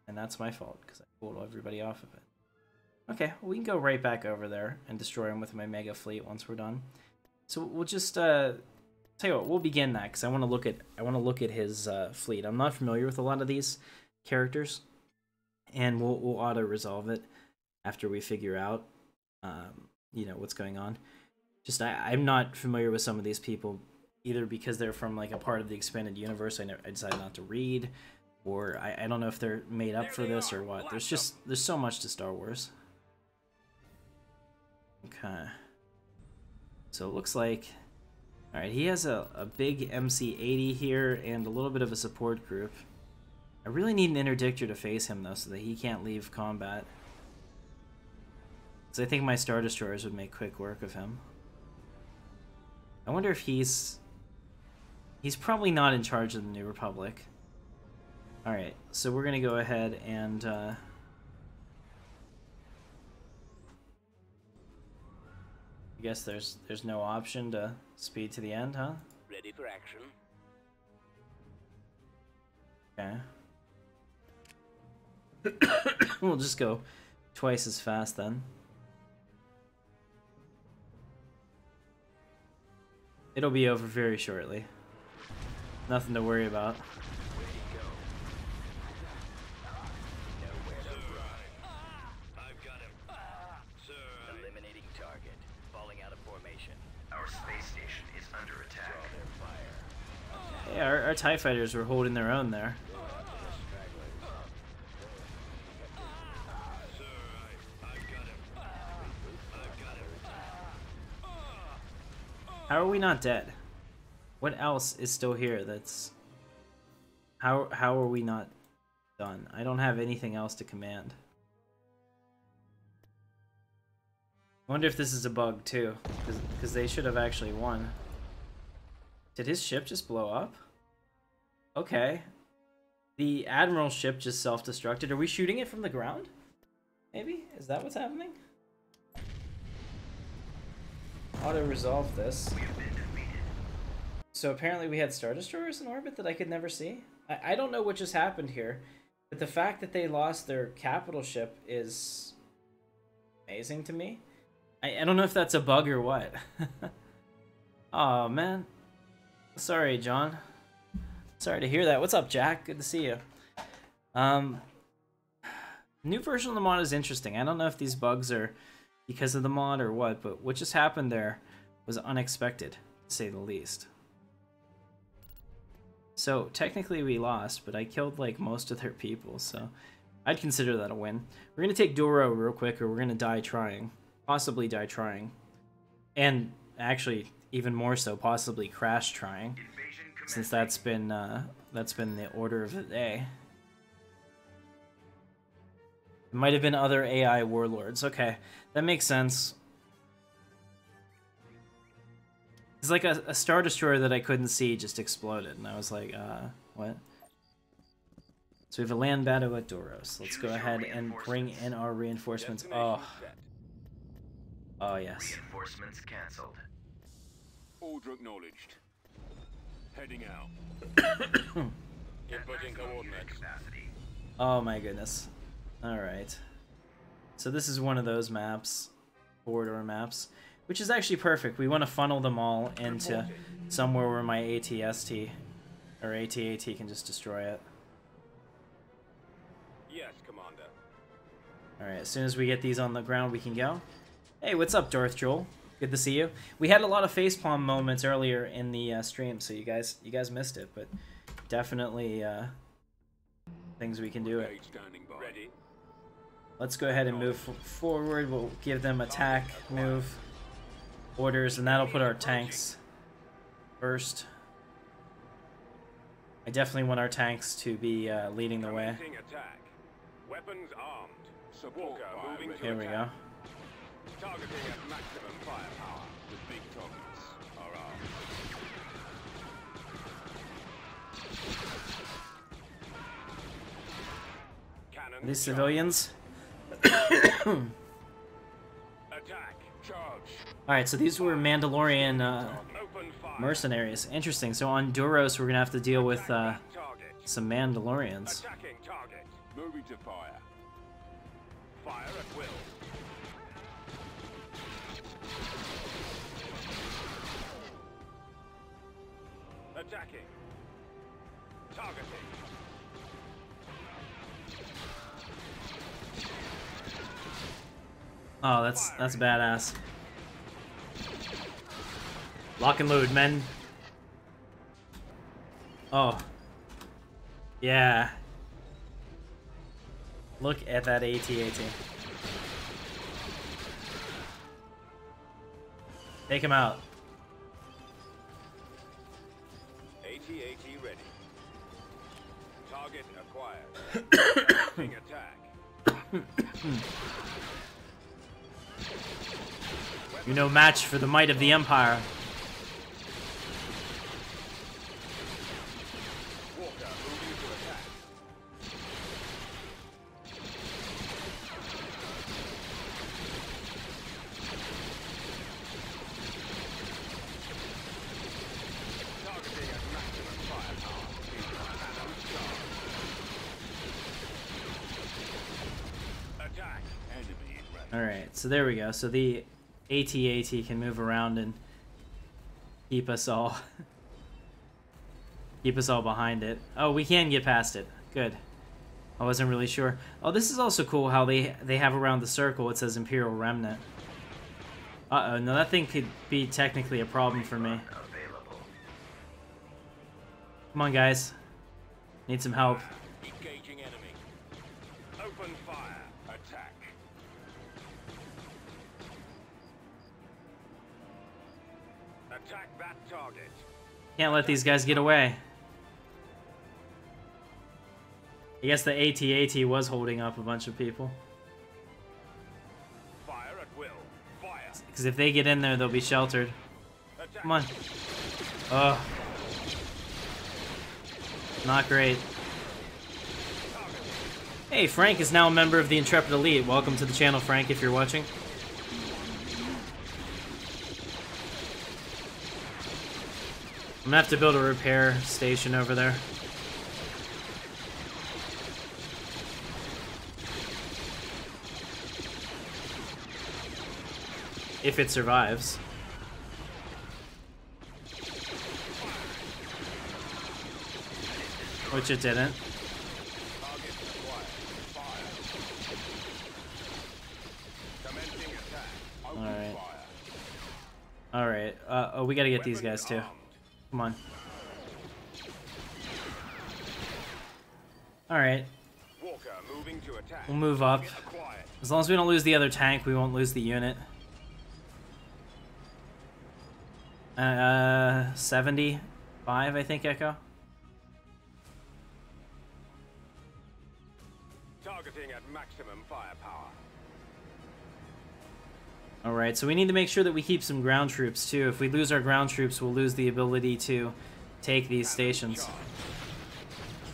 and that's my fault because I pulled everybody off of it. Okay, well, we can go right back over there and destroy them with my mega fleet once we're done. So we'll just tell you what, we'll begin that because I want to look at his fleet. I'm not familiar with a lot of these characters, and we'll auto resolve it after we figure out you know, what's going on. Just I'm not familiar with some of these people either because they're from like a part of the expanded universe I decided not to read, or I don't know if they're made up for this or what. There's so much to Star Wars. Okay. So it looks like, alright, he has a big MC-80 here and a little bit of a support group. I really need an interdictor to face him though so that he can't leave combat. So I think my Star Destroyers would make quick work of him. I wonder if he's probably not in charge of the New Republic. Alright, so we're gonna go ahead and I guess there's no option to speed to the end, huh? Ready for action. Okay. We'll just go twice as fast then. It'll be over very shortly. Nothing to worry about. I've got him. Sir, Eliminating target. Falling out of formation. Our space station is under attack. Yeah, our TIE fighters were holding their own there. sir, I've got him. I've got him. How are we not dead? What else is still here that's... How are we not done? I don't have anything else to command. I wonder if this is a bug too, because they should have actually won. Did his ship just blow up? Okay. The Admiral's ship just self-destructed. Are we shooting it from the ground? Maybe? Is that what's happening? Auto-resolve this. We have been defeated. So apparently we had Star Destroyers in orbit that I could never see? I don't know what just happened here, but the fact that they lost their capital ship is amazing to me. I don't know if that's a bug or what. Oh man. Sorry, John. Sorry to hear that. What's up, Jack? Good to see you. New version of the mod is interesting. I don't know if these bugs are because of the mod or what, but what just happened there was unexpected, to say the least. So technically we lost, but I killed like most of their people, so I'd consider that a win. We're gonna take Dorlo real quick, or we're gonna die trying. Possibly die trying. And actually, even more so, possibly crash trying. Since that's been the order of the day. It might have been other AI warlords. Okay, that makes sense. It's like a Star Destroyer that I couldn't see just exploded, and I was like, what? So we have a land battle at Doros. Let's go ahead and bring in our reinforcements. Oh. Oh, yes. Reinforcements cancelled. Order acknowledged. Heading out. Inputting coordinates. Capacity. Oh my goodness. Alright. So this is one of those maps. Corridor maps. Which is actually perfect. We want to funnel them all into somewhere where my ATST or ATAT can just destroy it. Yes, Commander. Alright, as soon as we get these on the ground, we can go. Hey, what's up, Darth Joel? Good to see you. We had a lot of facepalm moments earlier in the stream, so you guys missed it, but definitely things we can do it. Standing by. Ready. Let's go ahead and move forward. We'll give them attack, move, orders, and that'll put our tanks first. I definitely want our tanks to be leading the way. Commencing attack. Weapons armed. Support moving to Here we attack. go. Targeting at maximum firepower. The big targets are armed. Cannon Are these charge. civilians? Attack. Charge. Alright, so these were Mandalorian Open fire. mercenaries. Interesting. So on Duros, we're going to have to deal with Target. some Mandalorians. Attacking target. Moving to fire. Fire at will. Attacking. Targeting. Oh, that's badass. Lock and load, men. Oh. Yeah. Look at that AT-AT. Take him out. AT-AT ready. Target acquired. Launching attack. You're no match for the might of the Empire. Walker moving to attack. Targeting at maximum firepower. Cannon charge. Attack. Enemy in range. Alright, so there we go. So the AT-AT can move around and keep us all behind it. Oh, we can get past it. Good. I wasn't really sure. Oh, this is also cool how they have around the circle it says Imperial Remnant. Uh-oh, no, that thing could be technically a problem for me. Come on, guys. Need some help. Engaging enemy. Open fire. Attack. Attack that target. Can't let these guys get away. I guess the AT-AT was holding up a bunch of people. Fire at will. Fire. Because if they get in there, they'll be sheltered. Attack. Come on. Ugh. Not great. Hey, Frank is now a member of the Intrepid Elite. Welcome to the channel, Frank, if you're watching. I'm gonna have to build a repair station over there. If it survives. Which it didn't. Target acquired. Fire. Commencing attack. Open Alright. fire. Alright. Oh, we gotta get these guys too. Armed. Come on. Alright. Walker moving to attack. We'll move up. Target acquired. As long as we don't lose the other tank, we won't lose the unit. 75, I think, Echo. Targeting at maximum firepower. Alright, so we need to make sure that we keep some ground troops, too. If we lose our ground troops, we'll lose the ability to take these stations.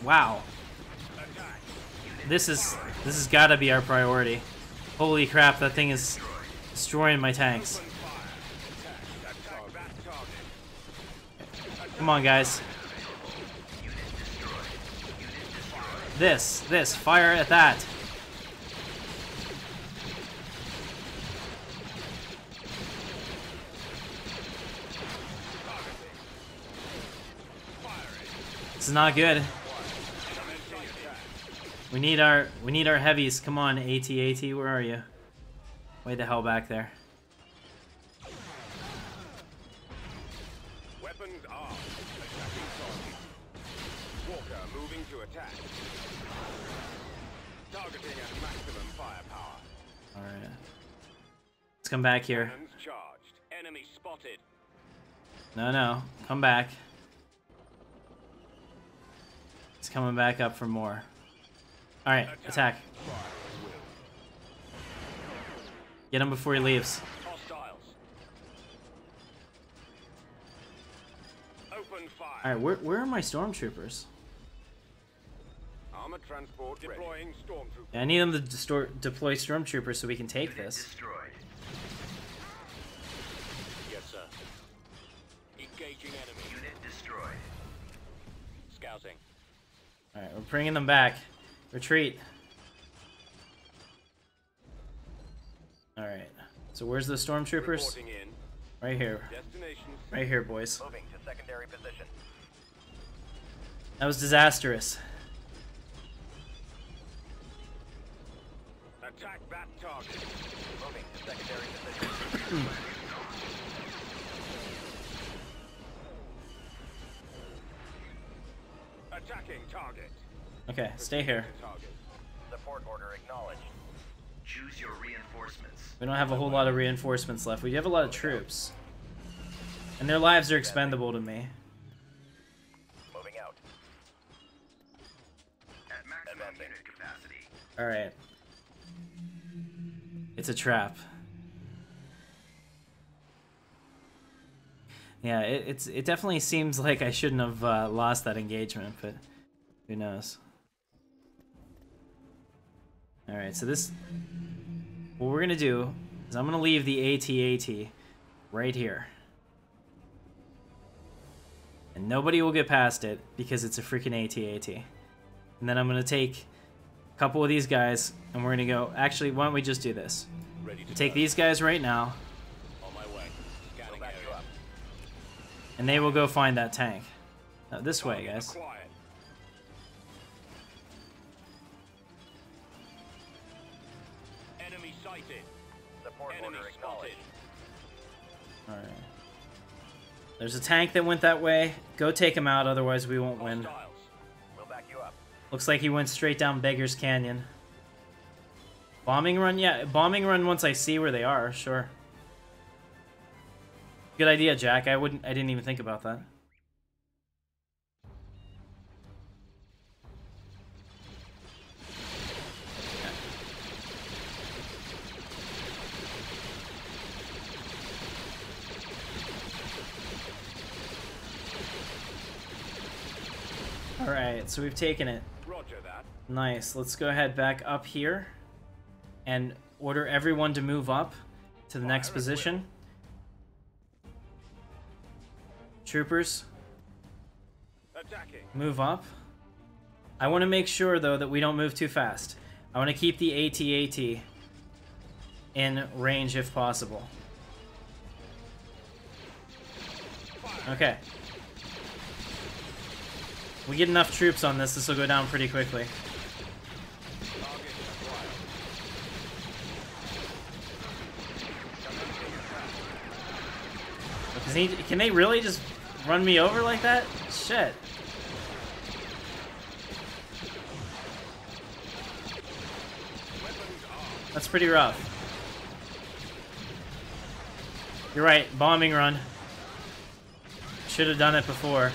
Wow. Attack. This has gotta be our priority. Holy crap, that thing is destroying my tanks. Open fire. Attack that target. Come on, guys. This, fire at that. This is not good. We need our heavies. Come on, AT-AT, where are you? Way the hell back there. Weapons armed. Attacking target. Walker moving to attack. Targeting at maximum firepower. Alright. Let's come back here. Cannons charged. Enemy spotted. No, come back. It's coming back up for more. Alright, attack. Get him before he leaves. Hostiles. Open fire. Alright, where are my stormtroopers? Armored transport deploying stormtroopers. Yeah, I need them to deploy stormtroopers so we can take this. Destroyed. Yes, sir. Engaging enemy. Unit destroyed. Scouting. Alright, we're bringing them back. Retreat. Alright, so where's the stormtroopers? Reporting in. Right here. Destination. Right here, boys. Moving to secondary position. That was disastrous. Attack that target. Moving to secondary position. Attacking target. Okay, stay here. Target. Support order acknowledged. Choose your reinforcements. We don't have a whole lot of reinforcements left. We have a lot of troops. And their lives are expendable to me. Moving out. At maximum unit capacity. Alright. It's a trap. Yeah, it definitely seems like I shouldn't have lost that engagement, but who knows. Alright, so this... What we're gonna do is I'm gonna leave the AT-AT right here. And nobody will get past it because it's a freaking AT-AT. And then I'm gonna take a couple of these guys and we're gonna go... Actually, why don't we just do this? Ready to Take go. these guys right now. On my way. Scanning area. and they will go find that tank. This way, guys. Acquired. Enemy sighted. Support Enemy order spotted. acknowledged. Alright. There's a tank that went that way. Go take him out, otherwise we won't win. Hostiles. We'll back you up. Looks like he went straight down Beggar's Canyon. Bombing run? Yeah, bombing run once I see where they are, sure. Good idea, Jack. I didn't even think about that. Alright, so we've taken it. Roger that. Nice. Let's go ahead back up here and order everyone to move up to the next position. Troopers, Attacking. move up. I want to make sure, though, that we don't move too fast. I want to keep the AT-AT in range if possible. Okay. We get enough troops on this, this will go down pretty quickly. Can they really just run me over like that? Shit. That's pretty rough. You're right, bombing run. Should have done it before.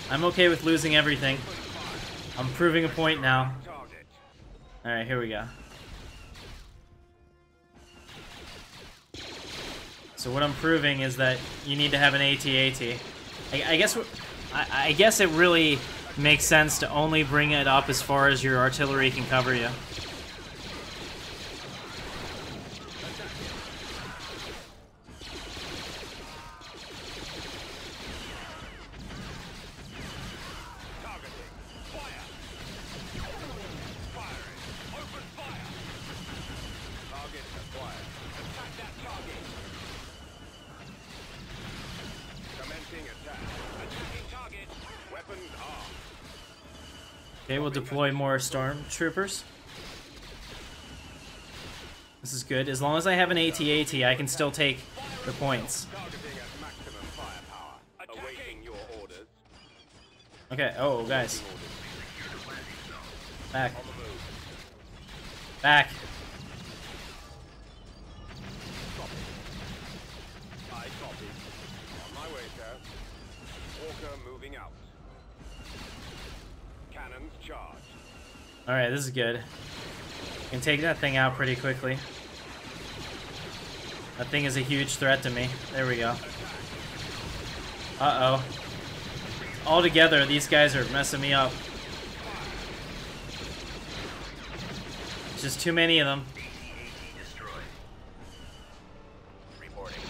I'm okay with losing everything. I'm proving a point now. Alright, here we go. So what I'm proving is that you need to have an AT-AT. I guess it really makes sense to only bring it up as far as your artillery can cover you. Okay, we'll deploy more stormtroopers. This is good. As long as I have an AT-AT, I can still take the points. Okay, oh, guys. Back. Back. I copy. On my way, sir. Walker moving out. Cannons charged. Alright, this is good. Can take that thing out pretty quickly. That thing is a huge threat to me. There we go. Uh-oh. All together, these guys are messing me up. There's just too many of them. AT-AT destroyed. Reporting.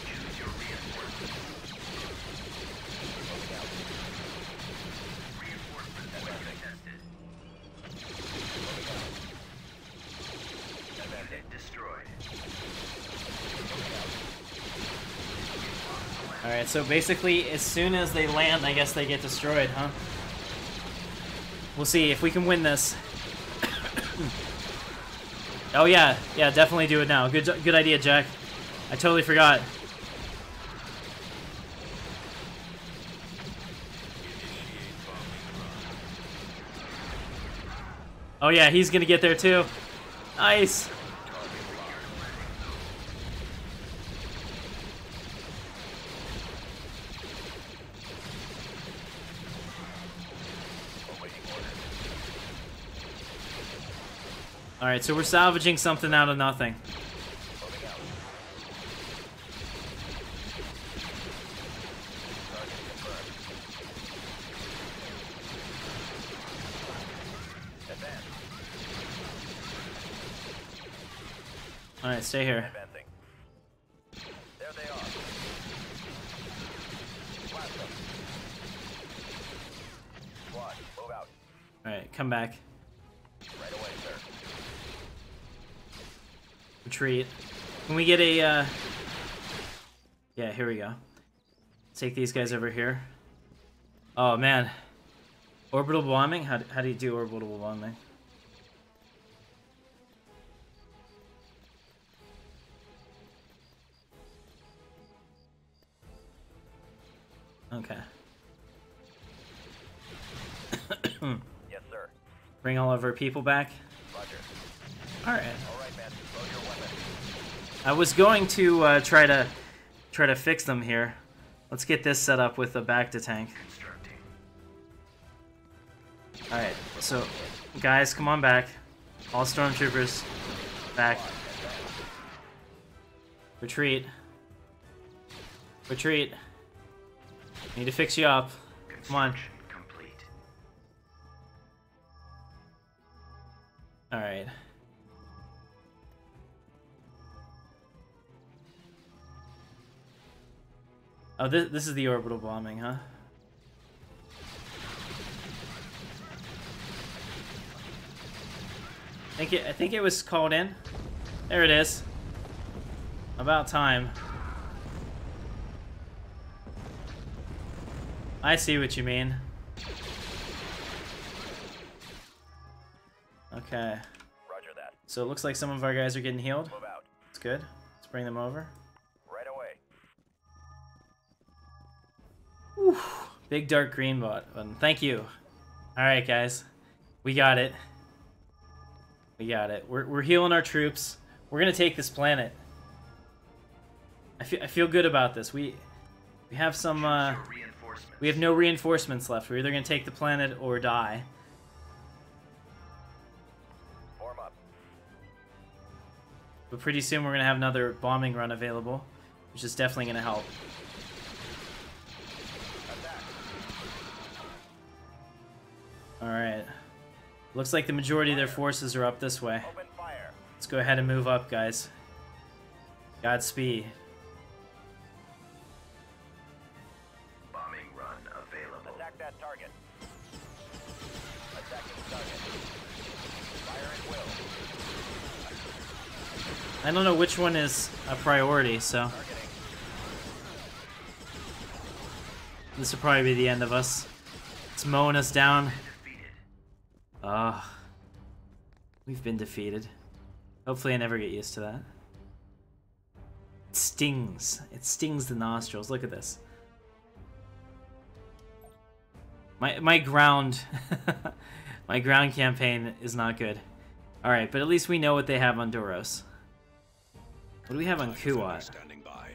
Choose your reinforcements. Moving out. Reinforcements have been tested. Moving out. Event destroyed. Moving out. Alright, so basically, as soon as they land, I guess they get destroyed, huh? We'll see if we can win this. Oh yeah, yeah, definitely do it now. Good idea, Jack. I totally forgot. Oh yeah, he's gonna get there too. Nice. Alright, so we're salvaging something out of nothing. Moving out. Target confirmed. Advance. Alright, stay here. Advancing. There they are. Blast them. Squad. come back. Right away, sir. Retreat. Can we get a, Yeah, here we go. Take these guys over here. Oh, man. Orbital bombing? How do you do orbital bombing? Okay. Yes, sir. Bring all of our people back. Roger. Alright. All right, man. Load your weapon. I was going to try to fix them here. Let's get this set up with a back to tank. Constructing. Alright, so guys, come on back. All stormtroopers back. Retreat. Retreat. Need to fix you up. Come on. Construction complete. Alright. Oh, this is the orbital bombing, huh? I think it was called in. There it is. About time. I see what you mean. Okay. Roger that. So it looks like some of our guys are getting healed. Move out. That's good. Let's bring them over. Right away. Whew. Big dark green button. Thank you. Alright, guys. We got it. We got it. We're healing our troops. We're gonna take this planet. I feel good about this. We have some Reinforcements. we have no reinforcements left. We're either gonna take the planet or die. Form up. But pretty soon we're gonna have another bombing run available, which is definitely gonna help. Alright. Looks like the majority of their forces are up this way. Open fire. Let's go ahead and move up, guys. Godspeed. Bombing run available. Attack that target. Attacking target. Fire at will. I don't know which one is a priority, so Targeting. this will probably be the end of us. It's mowing us down. Defeated. We've been defeated. Hopefully I never get used to that. It stings. It stings the nostrils. Look at this. My ground my ground campaign is not good. Alright, but at least we know what they have on Doros. What do we have on Kuat? Standing by.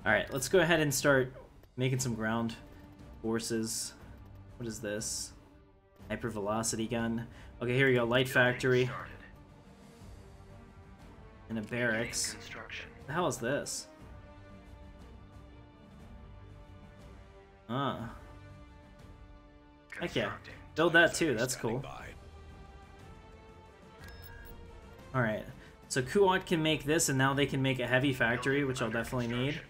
Alright, let's go ahead and start making some ground forces. What is this? Hypervelocity gun. Okay, here we go. Light factory. Started. And a barracks. Construction. What the hell is this? Ah. Heck yeah. Constructing. Build that too. That's Standing cool. by. Alright. So Kuat can make this, and now they can make a heavy factory, which I'll Under definitely need. construction.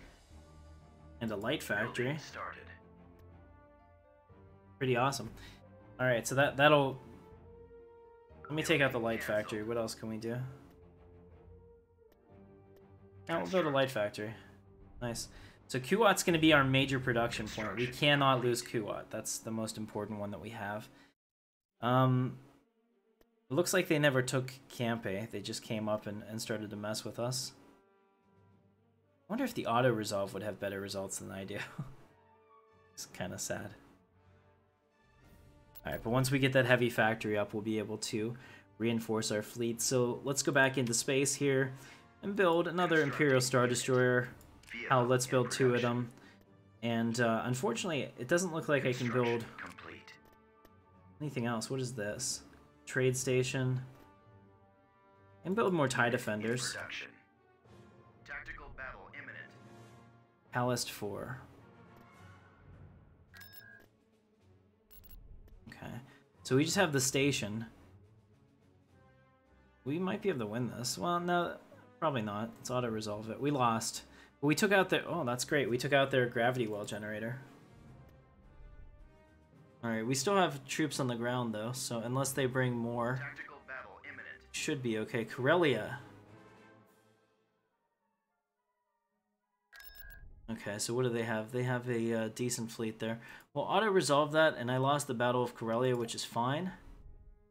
And a light factory. Building started. Pretty awesome. Alright, so that'll... Let me take out the light factory. What else can we do? Now we'll build a light factory. Nice. So Kuat's going to be our major production point. We cannot lose Kuat. That's the most important one that we have. It looks like they never took Campe. They just came up and started to mess with us. I wonder if the auto-resolve would have better results than I do. It's kind of sad. Alright, but once we get that heavy factory up, we'll be able to reinforce our fleet. So let's go back into space here and build another Imperial Star Destroyer. Hell, let's build 2 of them. And unfortunately, it doesn't look like I can build Complete. anything else. What is this? Trade station. And build more TIE defenders. Production. Tactical battle imminent. Palast 4. Okay. So we just have the station. We might be able to win this. Well, no, probably not. Let's auto-resolve it. We lost. But we took out their... Oh, that's great. We took out their gravity well generator. Alright, we still have troops on the ground though, so unless they bring more, Tactical battle imminent. should be okay. Corellia. Okay, so what do they have? They have a decent fleet there. Well, auto-resolve that, and I lost the Battle of Corellia, which is fine.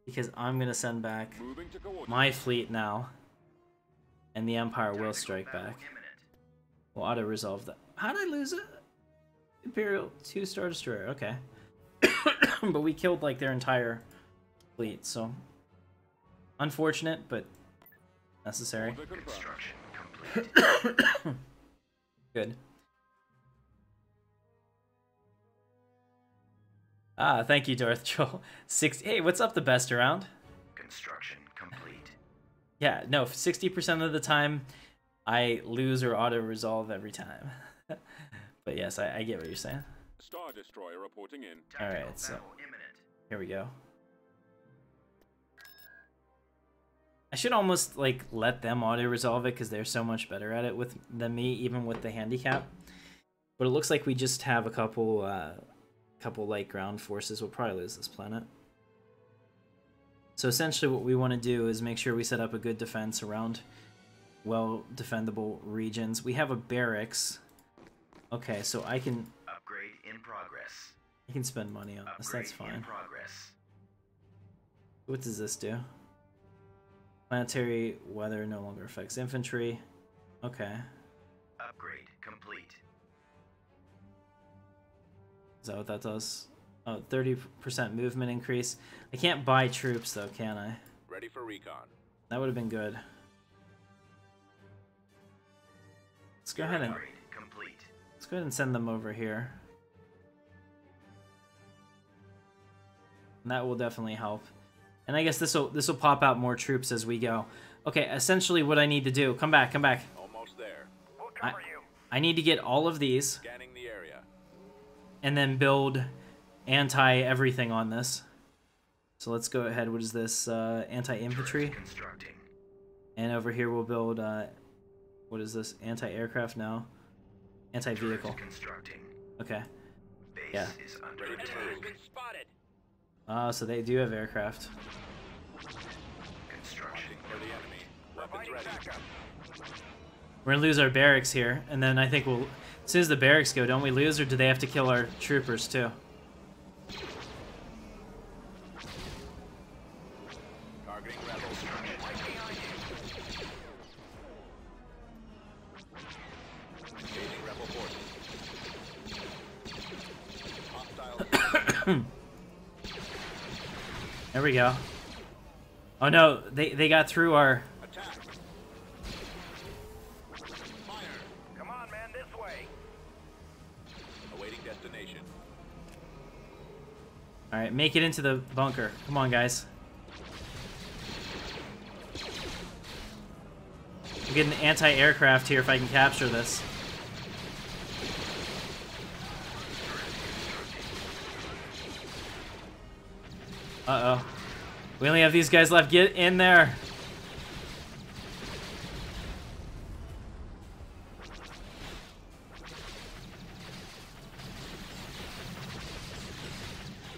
Because I'm going to send back Moving to coordinate. my fleet now. And the Empire will Tactical strike battle back. imminent. We'll auto-resolve that. How did I lose it? Imperial 2-star destroyer, okay. But we killed, like, their entire fleet, so... Unfortunate, but necessary. Order confirmed. Construction complete. Good. Ah, thank you, Darth Troll. Hey, what's up, the best around? Construction complete. Yeah, no, 60% of the time, I lose or auto-resolve every time. But yes, I get what you're saying. Star Destroyer reporting in. Tactical Alright, so- battle imminent. Here we go. I should almost, like, let them auto-resolve it, because they're so much better at it than me, even with the handicap. But it looks like we just have a couple light ground forces. We'll probably lose this planet. So essentially what we want to do is make sure we set up a good defense around well-defendable regions. We have a barracks. Okay, so I can Upgrade in progress. spend money on this. Upgrade That's in fine. progress. What does this do? Planetary weather no longer affects infantry. Okay. Upgrade complete. Is that what that does? Oh, 30% movement increase. I can't buy troops though, can I? Ready for recon. That would have been good. Let's go ahead and Upgrade complete. send them over here. And that will definitely help. And I guess this will pop out more troops as we go. Okay, essentially what I need to do, come back. Almost there. We'll cover you. I need to get all of these Scanning the area. and then build anti-everything on this. So let's go ahead, what is this, anti-infantry? Constructing. And over here we'll build, what is this, anti-aircraft now? Anti-vehicle. Constructing. Okay. Base Yeah. is under Ready to attack. move. Spotted. So they do have aircraft. Construction. For the enemy. Weapons ready. We're gonna lose our barracks here, and then I think we'll, as soon as the barracks go, don't we lose, or do they have to kill our troopers too? Targeting rebels. Engaging rebel forces. Hostile. There we go. Oh no, they got through our... Attack. Fire. Come on, man, this way. Awaiting destination. Alright, make it into the bunker. Come on, guys. I'm getting anti-aircraft here if I can capture this. Uh-oh. We only have these guys left. Get in there.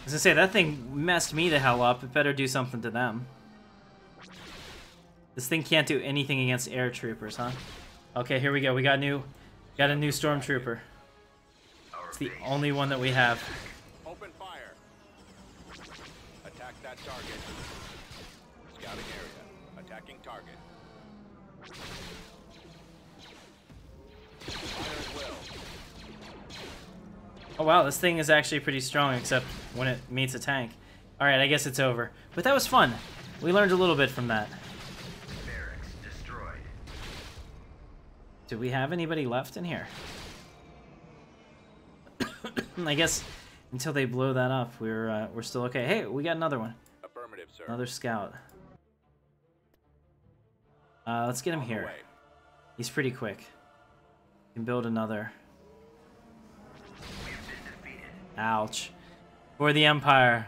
I was gonna say, that thing messed me the hell up. It better do something to them. This thing can't do anything against air troopers, huh? Okay, here we go. We got a new stormtrooper. It's the only one that we have. Open fire. Attack that target. Scouting area. Attacking target. Fire at will. Oh wow, this thing is actually pretty strong, except when it meets a tank. Alright, I guess it's over. But that was fun. We learned a little bit from that. Barracks destroyed. Do we have anybody left in here? I guess until they blow that up, we're still okay. Hey, we got another one. Affirmative, sir. Another scout. Let's get him On the here. way. He's pretty quick. Can build another. Ouch. For the Empire.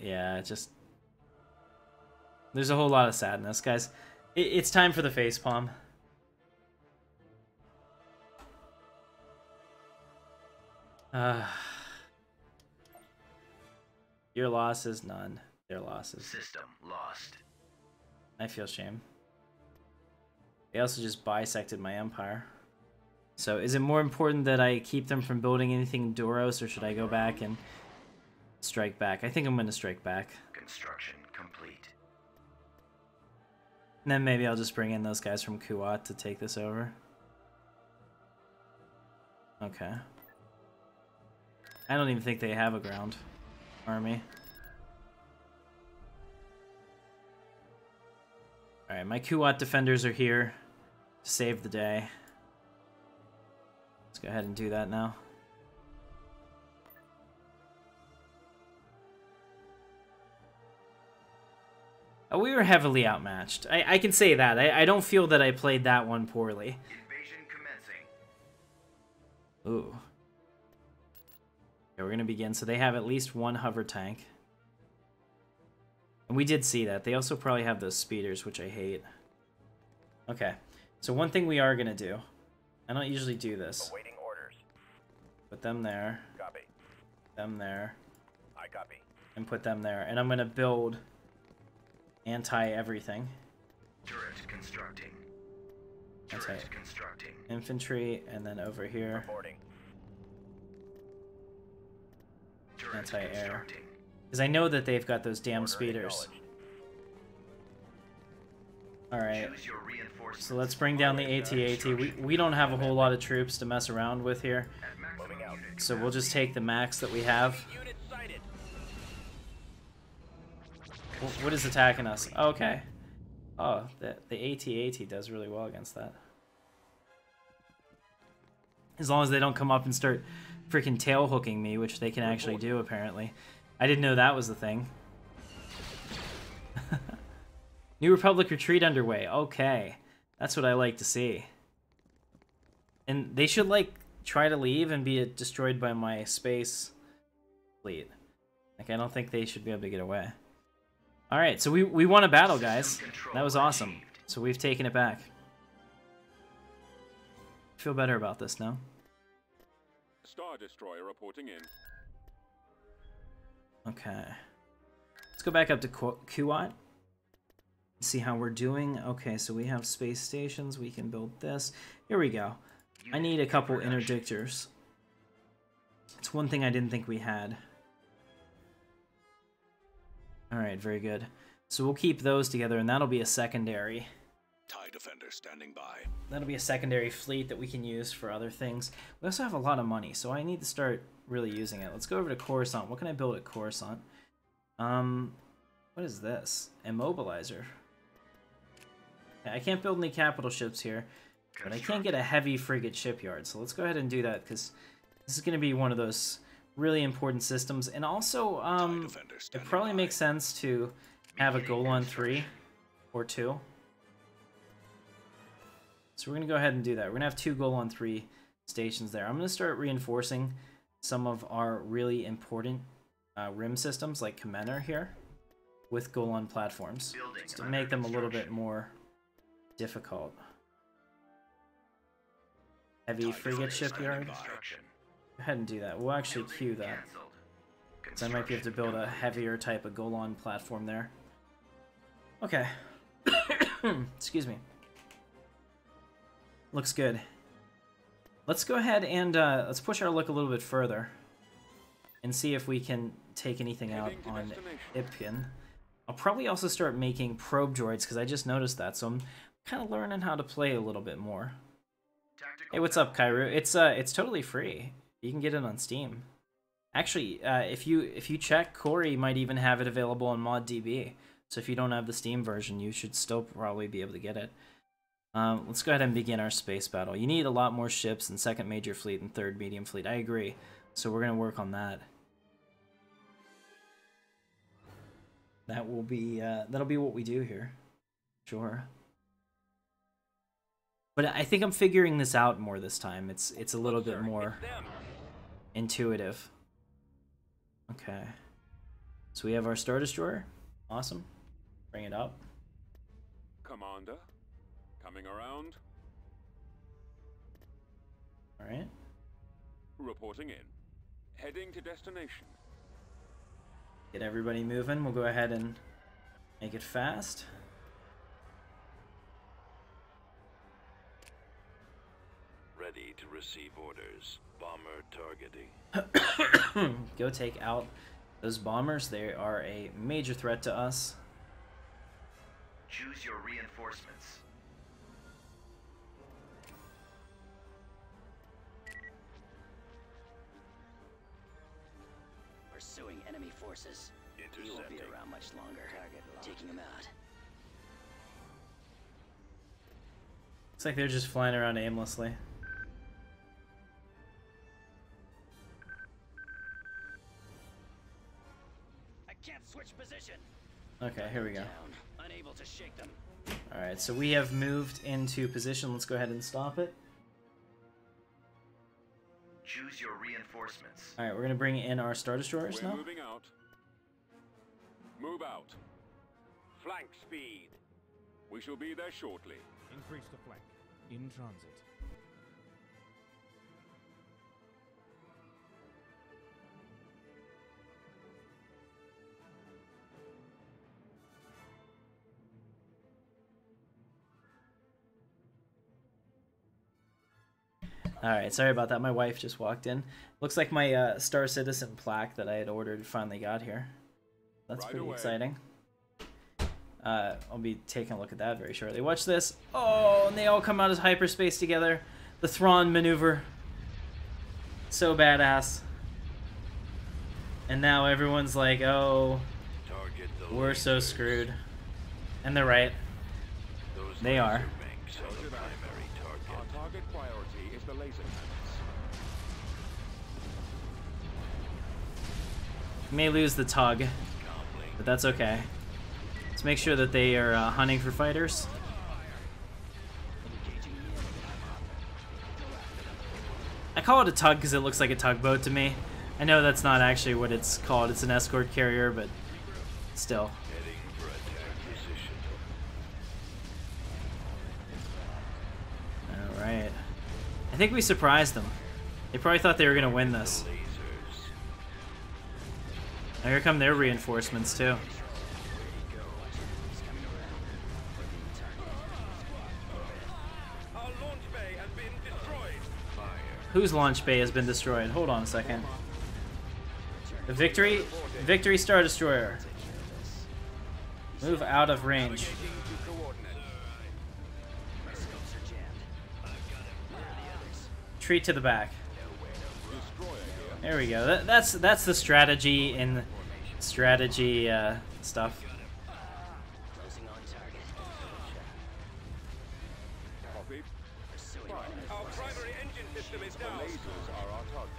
Yeah, just... There's a whole lot of sadness, guys. It's time for the facepalm. Your losses, none. Their losses. System lost. I feel shame. They also just bisected my empire. So is it more important that I keep them from building anything in Doros, or should I go back and strike back? I think I'm going to strike back. Construction complete. And then maybe I'll just bring in those guys from Kuat to take this over. Okay. I don't even think they have a ground army. Alright, my Kuat defenders are here to save the day. Let's go ahead and do that now. Oh, we were heavily outmatched. I can say that. I don't feel that I played that one poorly. Invasion commencing. Ooh. Okay, we're going to begin. So they have at least one hover tank. And we did see that. They also probably have those speeders, which I hate. Okay. So one thing we are going to do. I don't usually do this. Awaiting orders. Put them there. Copy. Them there. I copy. And put them there. And I'm going to build anti-everything. Turret constructing. That's Turret right. constructing. Infantry, and then over here, Reporting. Turret anti-air. constructing. Because I know that they've got those damn Order speeders. acknowledged. Alright, Choose your reinforcements. so let's bring down the AT-AT. We don't have a whole lot of troops to mess around with here. At maximum unit So we'll just take the max that we have. Unit sighted. What is attacking us? Okay. Oh, the AT-AT does really well against that. As long as they don't come up and start freaking tail hooking me, which they can actually do, apparently. I didn't know that was the thing. New Republic retreat underway. Okay. That's what I like to see. And they should, like, try to leave and be destroyed by my space fleet. Like, I don't think they should be able to get away. Alright, so we won a battle, guys. That was awesome. So we've taken it back. Feel better about this now. Star Destroyer reporting in. Okay. Let's go back up to Kuat. See how we're doing. Okay, so we have space stations. We can build this. Here we go. I need a couple interdictors. It's one thing I didn't think we had. Alright, very good. So we'll keep those together, and that'll be a secondary. TIE Defender standing by. That'll be a secondary fleet that we can use for other things. We also have a lot of money, so I need to start really using it. Let's go over to Coruscant. What can I build at Coruscant? What is this? Immobilizer. I can't build any capital ships here, but I can get a heavy frigate shipyard. So let's go ahead and do that, because this is going to be one of those really important systems. And also, it probably makes sense to have a Golan 3 or 2. So we're going to go ahead and do that. We're going to have 2 Golan 3 stations there. I'm going to start reinforcing some of our really important rim systems, like Kamener here, with Golan platforms, just to make them a little bit more difficult. Heavy frigate shipyard. Go ahead and do that. We'll actually queue that. So I might be able to build a heavier type of Golan platform there. Okay. Excuse me. Looks good. Let's go ahead and let's push our luck a little bit further and see if we can take anything out on Ipkin. I'll probably also start making probe droids, because I just noticed that, so I'm kind of learning how to play a little bit more. Hey, what's up, Kairu? It's totally free. You can get it on Steam. Actually, if you check, Corey might even have it available on mod.db. So if you don't have the Steam version, you should still probably be able to get it. Let's go ahead and begin our space battle. You need a lot more ships and 2nd Major Fleet and 3rd Medium Fleet. I agree. So we're going to work on that. That will be that'll be what we do here. Sure. But I think I'm figuring this out more this time. It's a little bit more intuitive. Okay. So we have our Star Destroyer. Awesome. Bring it up. Commander, coming around. Alright. Reporting in. Heading to destination. Get everybody moving. We'll go ahead and make it fast. Ready to receive orders. Bomber targeting. Go take out those bombers. They are a major threat to us. Choose your reinforcements. Pursuing enemy forces. You won't be around much longer. Taking them out. Looks like they're just flying around aimlessly. I can't switch position. Okay, here we go. Down. Unable to shake them. Alright, so we have moved into position. Let's go ahead and stop it. Choose your reinforcements. Alright, we're going to bring in our Star Destroyers We're now. moving out. Move out. Flank speed. We shall be there shortly. Increase the flank. In transit. Alright, sorry about that. My wife just walked in. Looks like my Star Citizen plaque that I had ordered finally got here. That's Right pretty away. exciting. I'll be taking a look at that very shortly. Watch this. Oh, and they all come out of hyperspace together. The Thrawn maneuver. So badass. And now everyone's like, oh, Target the we're so lasers. screwed. And they're right. Those They are. laser banks are the primary target. Our target priority is the laser cannons. May lose the tug, Comlink. but that's okay. Let's make sure that they are hunting for fighters. I call it a tug because it looks like a tugboat to me. I know that's not actually what it's called. It's an escort carrier, but still. Heading for attack position. Alright. I think we surprised them. They probably thought they were going to win this. Lasers. Now here come their reinforcements too. Our launch bay has been destroyed. Fire. Whose launch bay has been destroyed? Hold on a second. The Victory Star Destroyer. Move out of range. Navigating to coordinates. My scopes are jammed. Where are the others? Retreat to the back. Destroyer here. There we go. That's the strategy in strategy stuff. Closing on target. Copy. Pursuing enemy Our forces. primary engine system is down. The lasers are our target.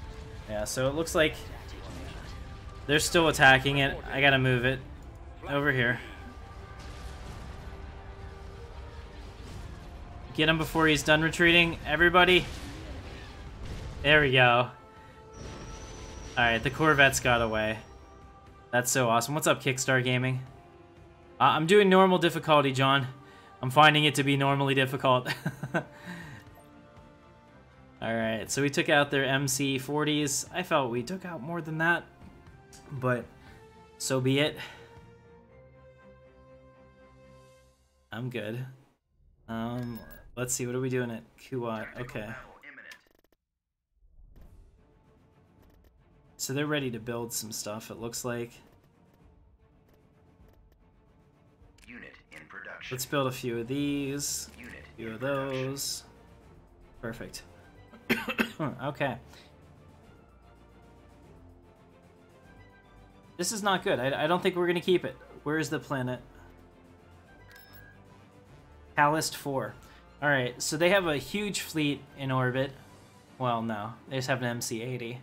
Yeah, so it looks like Taking them out. they're still attacking it. I gotta move it over here. Get him before he's done retreating. Everybody. There we go. Alright, the Corvettes got away. That's so awesome. What's up, Kickstar Gaming? I'm doing normal difficulty, John. I'm finding it to be normally difficult. Alright, so we took out their MC-40s. I felt we took out more than that, but so be it. I'm good. Let's see, what are we doing at Kuwait? Okay. Battle imminent. So they're ready to build some stuff, it looks like. Unit in production. Let's build a few of these, Unit a few in of production. those. Perfect. Okay. This is not good. I don't think we're going to keep it. Where is the planet? Callist 4. Alright, so they have a huge fleet in orbit. Well, no. They just have an MC-80.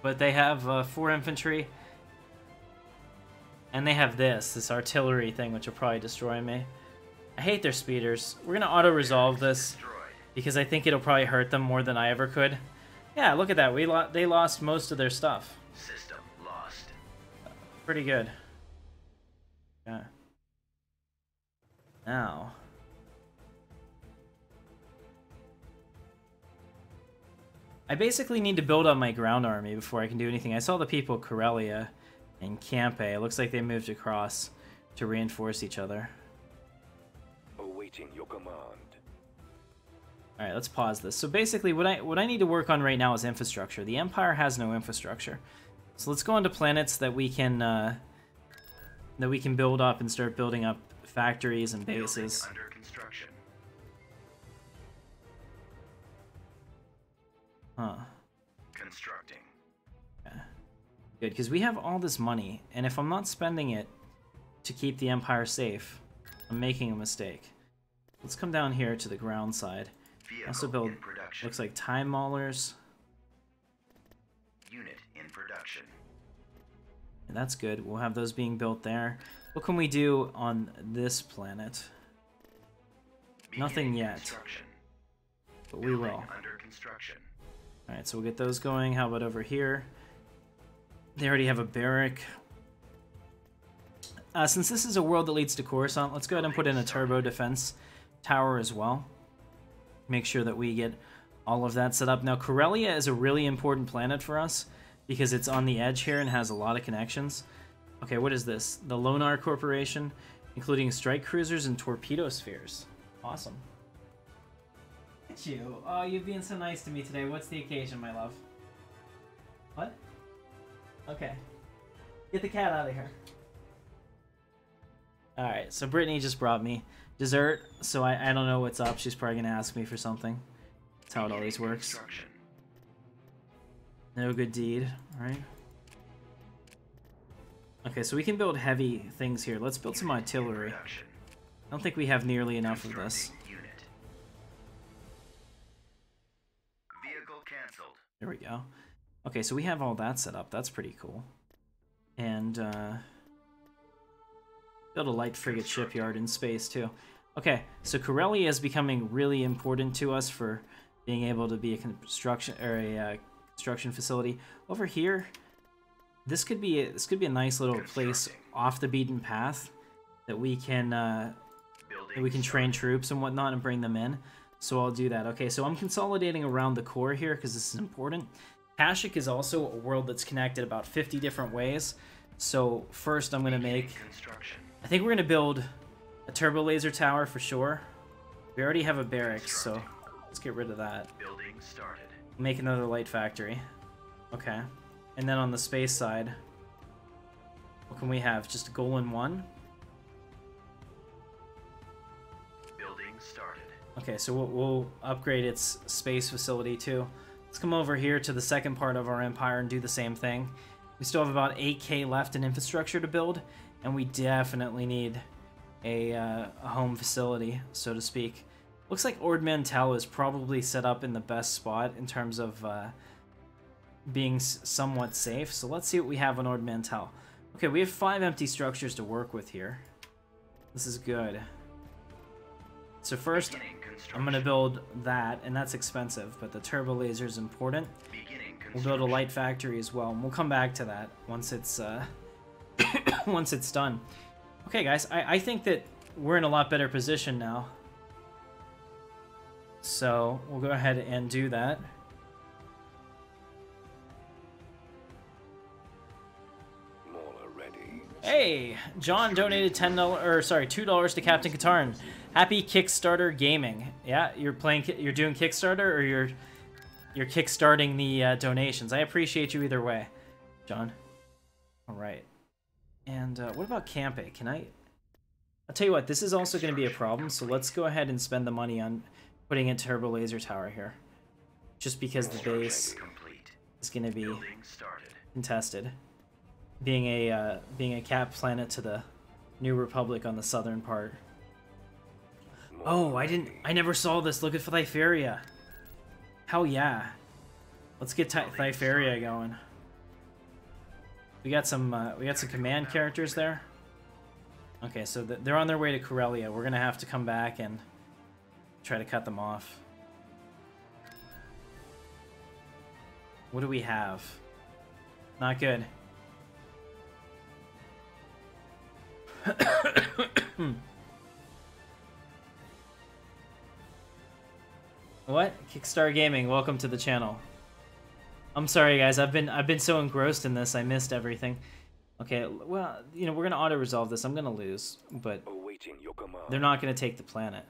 But they have 4 infantry. And they have this artillery thing, which will probably destroy me. I hate their speeders. We're gonna auto-resolve this, Destroyed. because I think it'll probably hurt them more than I ever could. Yeah, look at that. They lost most of their stuff. System lost. Pretty good. Yeah. Now. I basically need to build up my ground army before I can do anything. I saw the people of Corellia and Campe. It looks like they moved across to reinforce each other. Awaiting your command. All right, let's pause this. So basically, what I need to work on right now is infrastructure. The Empire has no infrastructure, so let's go into planets that we can build up and start building up factories and bases. Building under construction. Huh. Constructing. Yeah. Good, because we have all this money, and if I'm not spending it to keep the Empire safe, I'm making a mistake. Let's come down here to the ground side. Also build, looks like time maulers. Unit in production. And that's good. We'll have those being built there. What can we do on this planet? Nothing yet. But we will. Under construction. Alright, so we'll get those going. How about over here? They already have a barrack. Since this is a world that leads to Coruscant, let's go ahead and put in a turbo defense tower as well. Make sure that we get all of that set up. Now, Corellia is a really important planet for us because it's on the edge here and has a lot of connections. Okay, what is this? The Lonar Corporation, including strike cruisers and torpedo spheres. Awesome. Look at you. Oh, you're being so nice to me today. What's the occasion, my love? What? Okay. Get the cat out of here. Alright, so Brittany just brought me dessert, so I don't know what's up. She's probably going to ask me for something. That's how it always works. No good deed, alright. Okay, so we can build heavy things here. Let's build some artillery. I don't think we have nearly enough of this. Vehicle canceled. There we go. Okay, so we have all that set up. That's pretty cool. And, build a light frigate shipyard in space, too. Okay, so Corellia is becoming really important to us for being able to be a construction facility. Over here, this could be a nice little place off the beaten path that we can train troops and whatnot and bring them in. So I'll do that. Okay, so I'm consolidating around the core here because this is important. Kashyyyk is also a world that's connected about 50 different ways. So first I'm going to make... I think we're going to build a turbo laser tower for sure. We already have a barracks, so let's get rid of that. Building started. Make another light factory. Okay. And then on the space side, what can we have? Just a Golan 1? Building started. Okay, so we'll upgrade its space facility too. Let's come over here to the second part of our empire and do the same thing. We still have about 8k left in infrastructure to build, and we definitely need a home facility, so to speak. Looks like Ord Mantell is probably set up in the best spot in terms of being somewhat safe. So let's see what we have on Ord Mantell. Okay, we have 5 empty structures to work with here. This is good. So first, I'm going to build that, and that's expensive, but the turbo laser is important. We'll build a light factory as well, and we'll come back to that once it's once it's done. Okay, guys, I think that we're in a lot better position now. So we'll go ahead and do that. Hey, John donated $2 to Captain Katarn. Happy Kickstarter gaming. Yeah, you're doing Kickstarter, or you're kickstarting the donations. I appreciate you either way, John. All right. And what about Campe? I'll tell you what, this is also going to be a problem, so let's go ahead and spend the money on putting a turbo laser tower here. Just because the base is going to be contested. Being a cap planet to the New Republic on the southern part. Oh, I never saw this. Look at Thyferia. Hell yeah. Let's get Thyferia going. We got some command characters there. Okay, so they're on their way to Corellia. We're gonna have to come back and try to cut them off. What do we have? Not good. What? Kickstarter Gaming, welcome to the channel. I'm sorry, guys. I've been so engrossed in this, I missed everything. Okay, well, you know, we're gonna auto-resolve this. I'm gonna lose, but Awaiting your command. they're not gonna take the planet.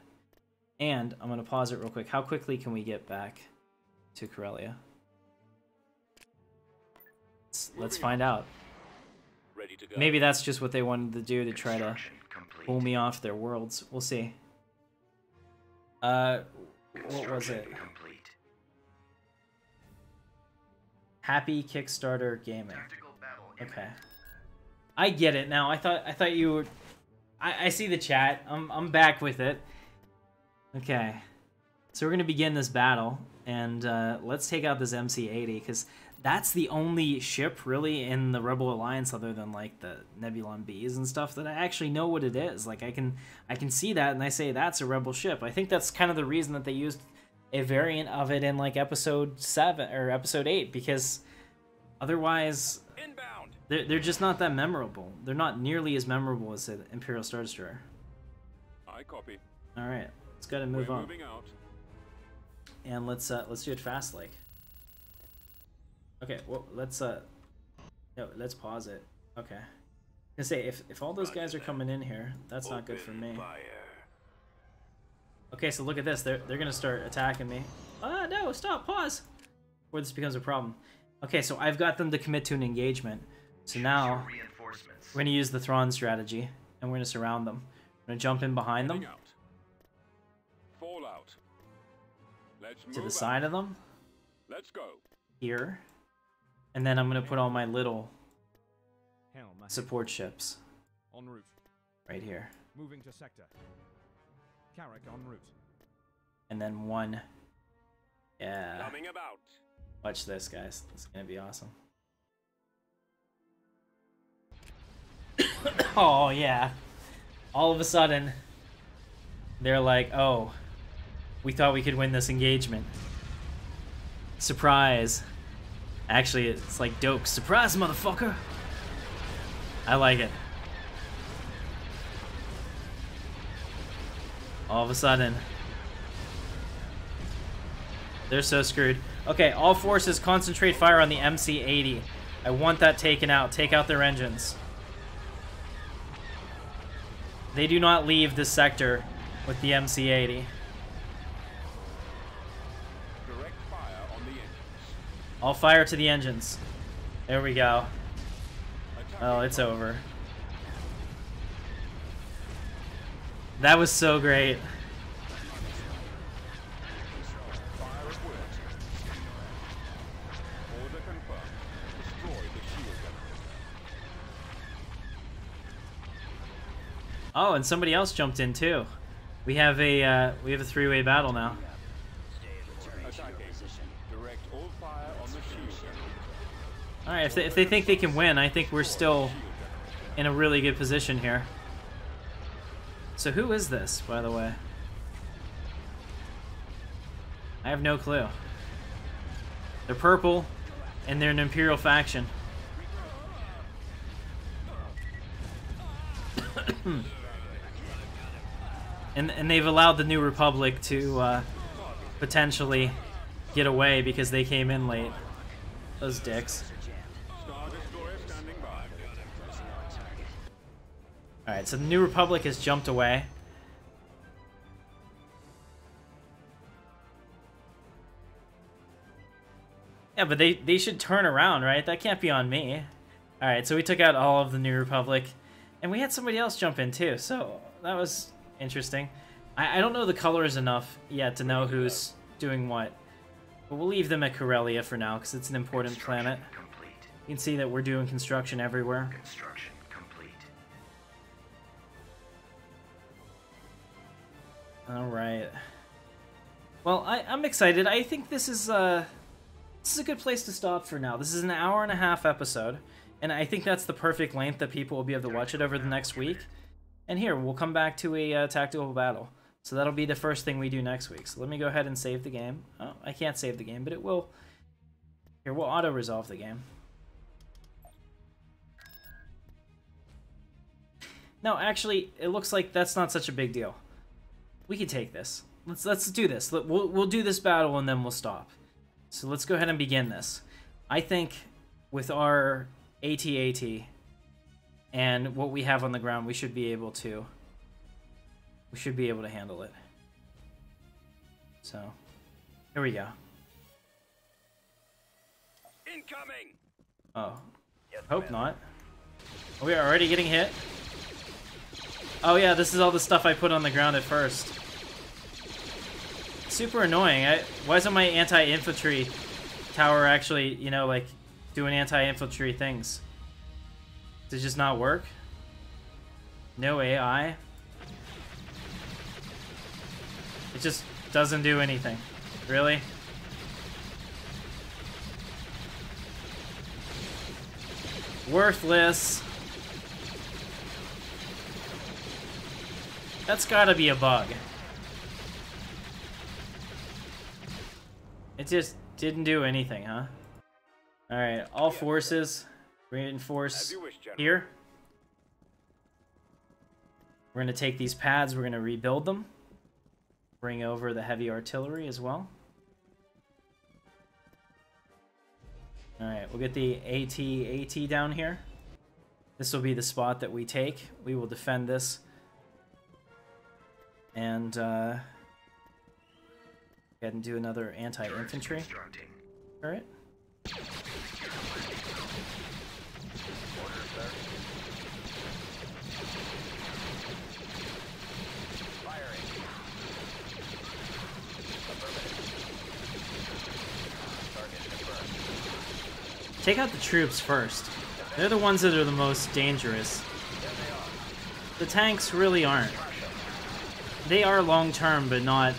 And I'm gonna pause it real quick. How quickly can we get back to Corellia? Let's find out. Ready to go. Maybe that's just what they wanted to do to try to pull me off their worlds. We'll see. What was it? Complete. Happy Kickstarter Gaming. Okay. I get it now. I thought you were... I see the chat. I'm back with it. Okay. So we're gonna begin this battle, and let's take out this MC-80, because that's the only ship really in the Rebel Alliance other than like the Nebulon Bs and stuff that I actually know what it is. Like I can see that and I say that's a Rebel ship. I think that's kind of the reason that they used a variant of it in like episode 7 or episode 8, because otherwise Inbound. they're just not that memorable. They're not nearly as memorable as an Imperial Star Destroyer. I copy. All right, let's go ahead and move We're on, moving out. and let's do it fast like. Okay, well let's pause it. Okay, I say if all those guys are coming in here, that's not good for me. Fire. Okay, so look at this. They're gonna start attacking me. Ah, no! Stop! Pause. Before this becomes a problem. Okay, so I've got them to commit to an engagement. So now Reinforcements. we're gonna use the Thrawn strategy, and we're gonna surround them. We're gonna jump in behind them, Heading out. Fallout. Let's move to the out. side of them, Let's go. here, and then I'm gonna put all my little Helm ahead. support ships En route. right here, Moving to sector. Carrack en route. and then one. Yeah. Coming about. Watch this, guys. This is gonna be awesome. Oh yeah. All of a sudden, they're like, "Oh, we thought we could win this engagement. Surprise!" Actually, it's like dope. Surprise, motherfucker! I like it. All of a sudden, they're so screwed. Okay, all forces concentrate fire on the MC-80. I want that taken out. Take out their engines. They do not leave this sector with the MC-80. Direct fire on the engines. All fire to the engines. There we go. Oh, it's over. That was so great. Fire at will. Order confirmed. Destroy the shield generator. Oh, and somebody else jumped in too. We have a three-way battle now. Attacking. Direct all fire on the shield generator. All right, if they think they can win, I think we're still in a really good position here. So who is this, by the way? I have no clue. They're purple, and they're an Imperial faction. and they've allowed the New Republic to potentially get away because they came in late. Those dicks. Star Destroyer standing by. Alright, so the New Republic has jumped away. Yeah, but they should turn around, right? That can't be on me. Alright, so we took out all of the New Republic. And we had somebody else jump in too, so that was interesting. I don't know the colors enough yet to know who's doing what. But we'll leave them at Corellia for now, because it's an important planet. Complete. You can see that we're doing construction everywhere. Construction complete. Alright. Well, I'm excited. I think this is a good place to stop for now. This is an hour-and-a-half episode, and I think that's the perfect length that people will be able to watch it over the next week. And here, we'll come back to a tactical battle. So that'll be the first thing we do next week. So let me go ahead and save the game. Oh, I can't save the game, but it will. Here, we'll auto-resolve the game. No, actually, it looks like that's not such a big deal. We can take this. Let's do this. We'll do this battle and then we'll stop. So let's go ahead and begin this. I think with our AT-AT and what we have on the ground, we should be able to handle it. So, here we go. Incoming! Oh, Yes, hope Commander. not. We are already getting hit. Oh yeah, this is all the stuff I put on the ground at first. Super annoying. Why isn't my anti-infantry tower actually, you know, like, doing anti-infantry things? Does it just not work? No AI? It just doesn't do anything. Really? Worthless. That's gotta be a bug. It just didn't do anything, huh? Alright, all forces reinforce As you wish, General. here. We're gonna take these pads, we're gonna rebuild them. Bring over the heavy artillery as well. Alright, we'll get the AT-AT down here. This will be the spot that we take. We will defend this. And, go ahead and do another anti-infantry turret. Take out the troops first. They're the ones that are the most dangerous. The tanks really aren't. They are long-term, but not...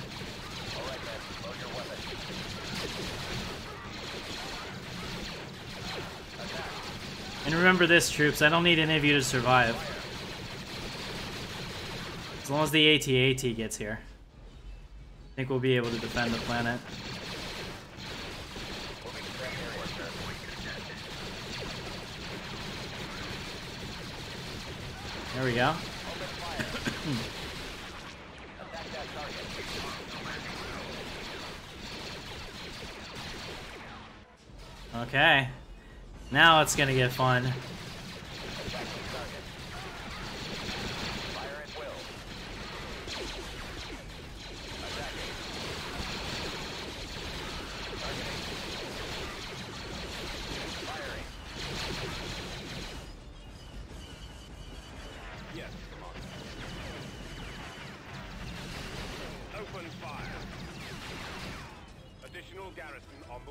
And remember this, troops, I don't need any of you to survive. As long as the AT-AT gets here. I think we'll be able to defend the planet. There we go. Okay. Now it's gonna get fun.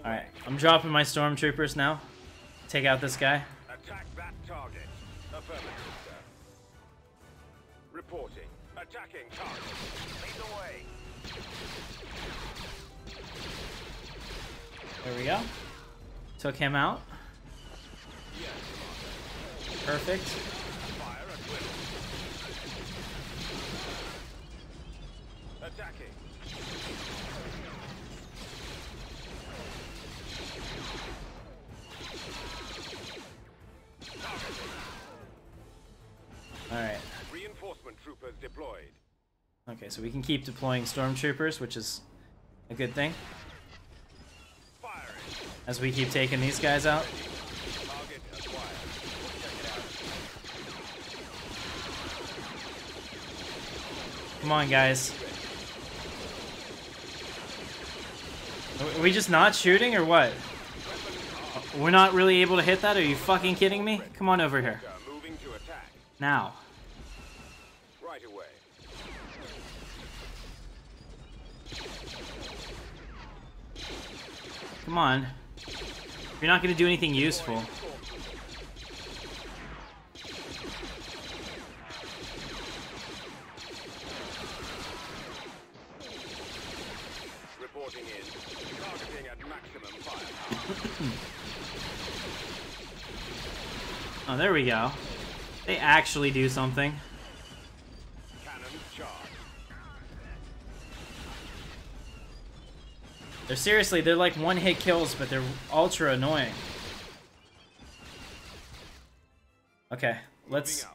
Alright, I'm dropping my stormtroopers now. Take out this guy. Attack that target. Affirmative, sir. Reporting. Attacking target. Lead the way. There we go. Took him out. Yes, Commander. Perfect. Fire at will. Attacking. Alright. Reinforcement troopers deployed. Okay, so we can keep deploying stormtroopers, which is a good thing. Firing. As we keep taking these guys out. Target acquired. Check it out. Come on, guys. Are we just not shooting, or what? We're not really able to hit that? Are you fucking kidding me? Come on over here. Moving to attack. Now. Right away. Come on. You're not going to do anything useful. Reporting in. Targeting at maximum fire. Oh, there we go. They actually do something. Cannon charge. They're like one-hit kills, but they're ultra annoying. Okay, let's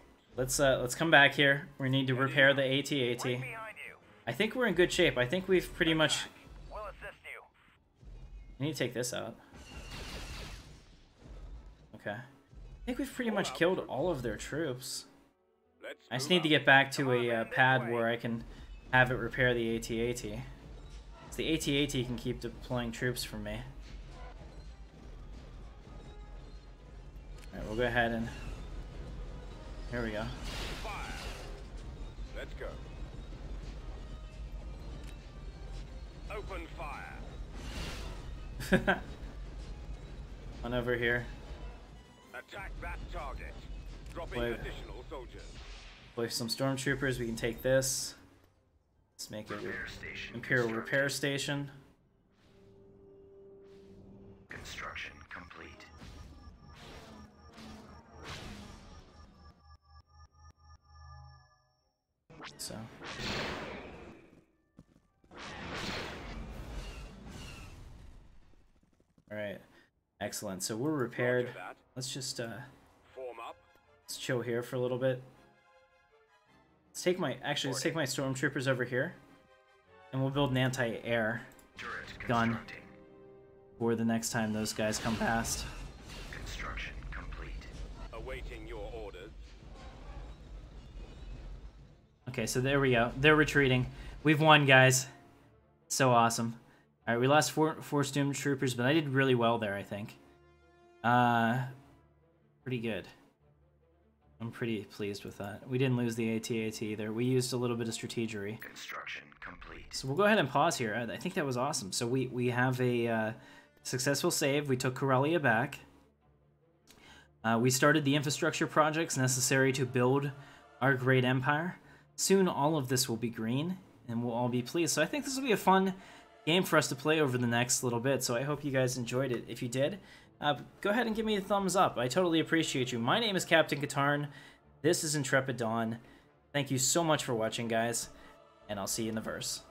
come back here. We need to repair the AT-AT. Behind you. I think we're in good shape. I think we've pretty much... We'll assist you. I need to take this out. Okay. I think we've pretty much killed all of their troops. Let's I just move need to out. get back to Come on, a men, pad this way. where I can have it repair the AT-AT. So the AT-AT can keep deploying troops for me. Alright, we'll go ahead and... Here we go. Fire. Let's go. Open fire. On over here. Attack that target. Dropping Wait. additional soldiers. With some stormtroopers, we can take this. Let's make it Repair station Imperial constructed. Repair Station. Construction complete. So. Alright. Excellent. So we're repaired. Roger that. Let's just Form up. let's chill here for a little bit. Let's take my stormtroopers over here. And we'll build an anti-air Turret gun constructing. for the next time those guys come past. Construction complete. Awaiting your orders. Okay, so there we go. They're retreating. We've won, guys. So awesome. Alright, we lost four stormtroopers, but I did really well there, I think. Pretty good. I'm pretty pleased with that. We didn't lose the AT-AT either. We used a little bit of strategery. Construction complete. So we'll go ahead and pause here. I think that was awesome. So we have a successful save. We took Corellia back. We started the infrastructure projects necessary to build our great empire. Soon all of this will be green, and we'll all be pleased. So I think this will be a fun game for us to play over the next little bit. So I hope you guys enjoyed it. If you did, go ahead and give me a thumbs up. I totally appreciate you. My name is Captain Katarn. This is Intrepid Dawn. Thank you so much for watching, guys, and I'll see you in the verse.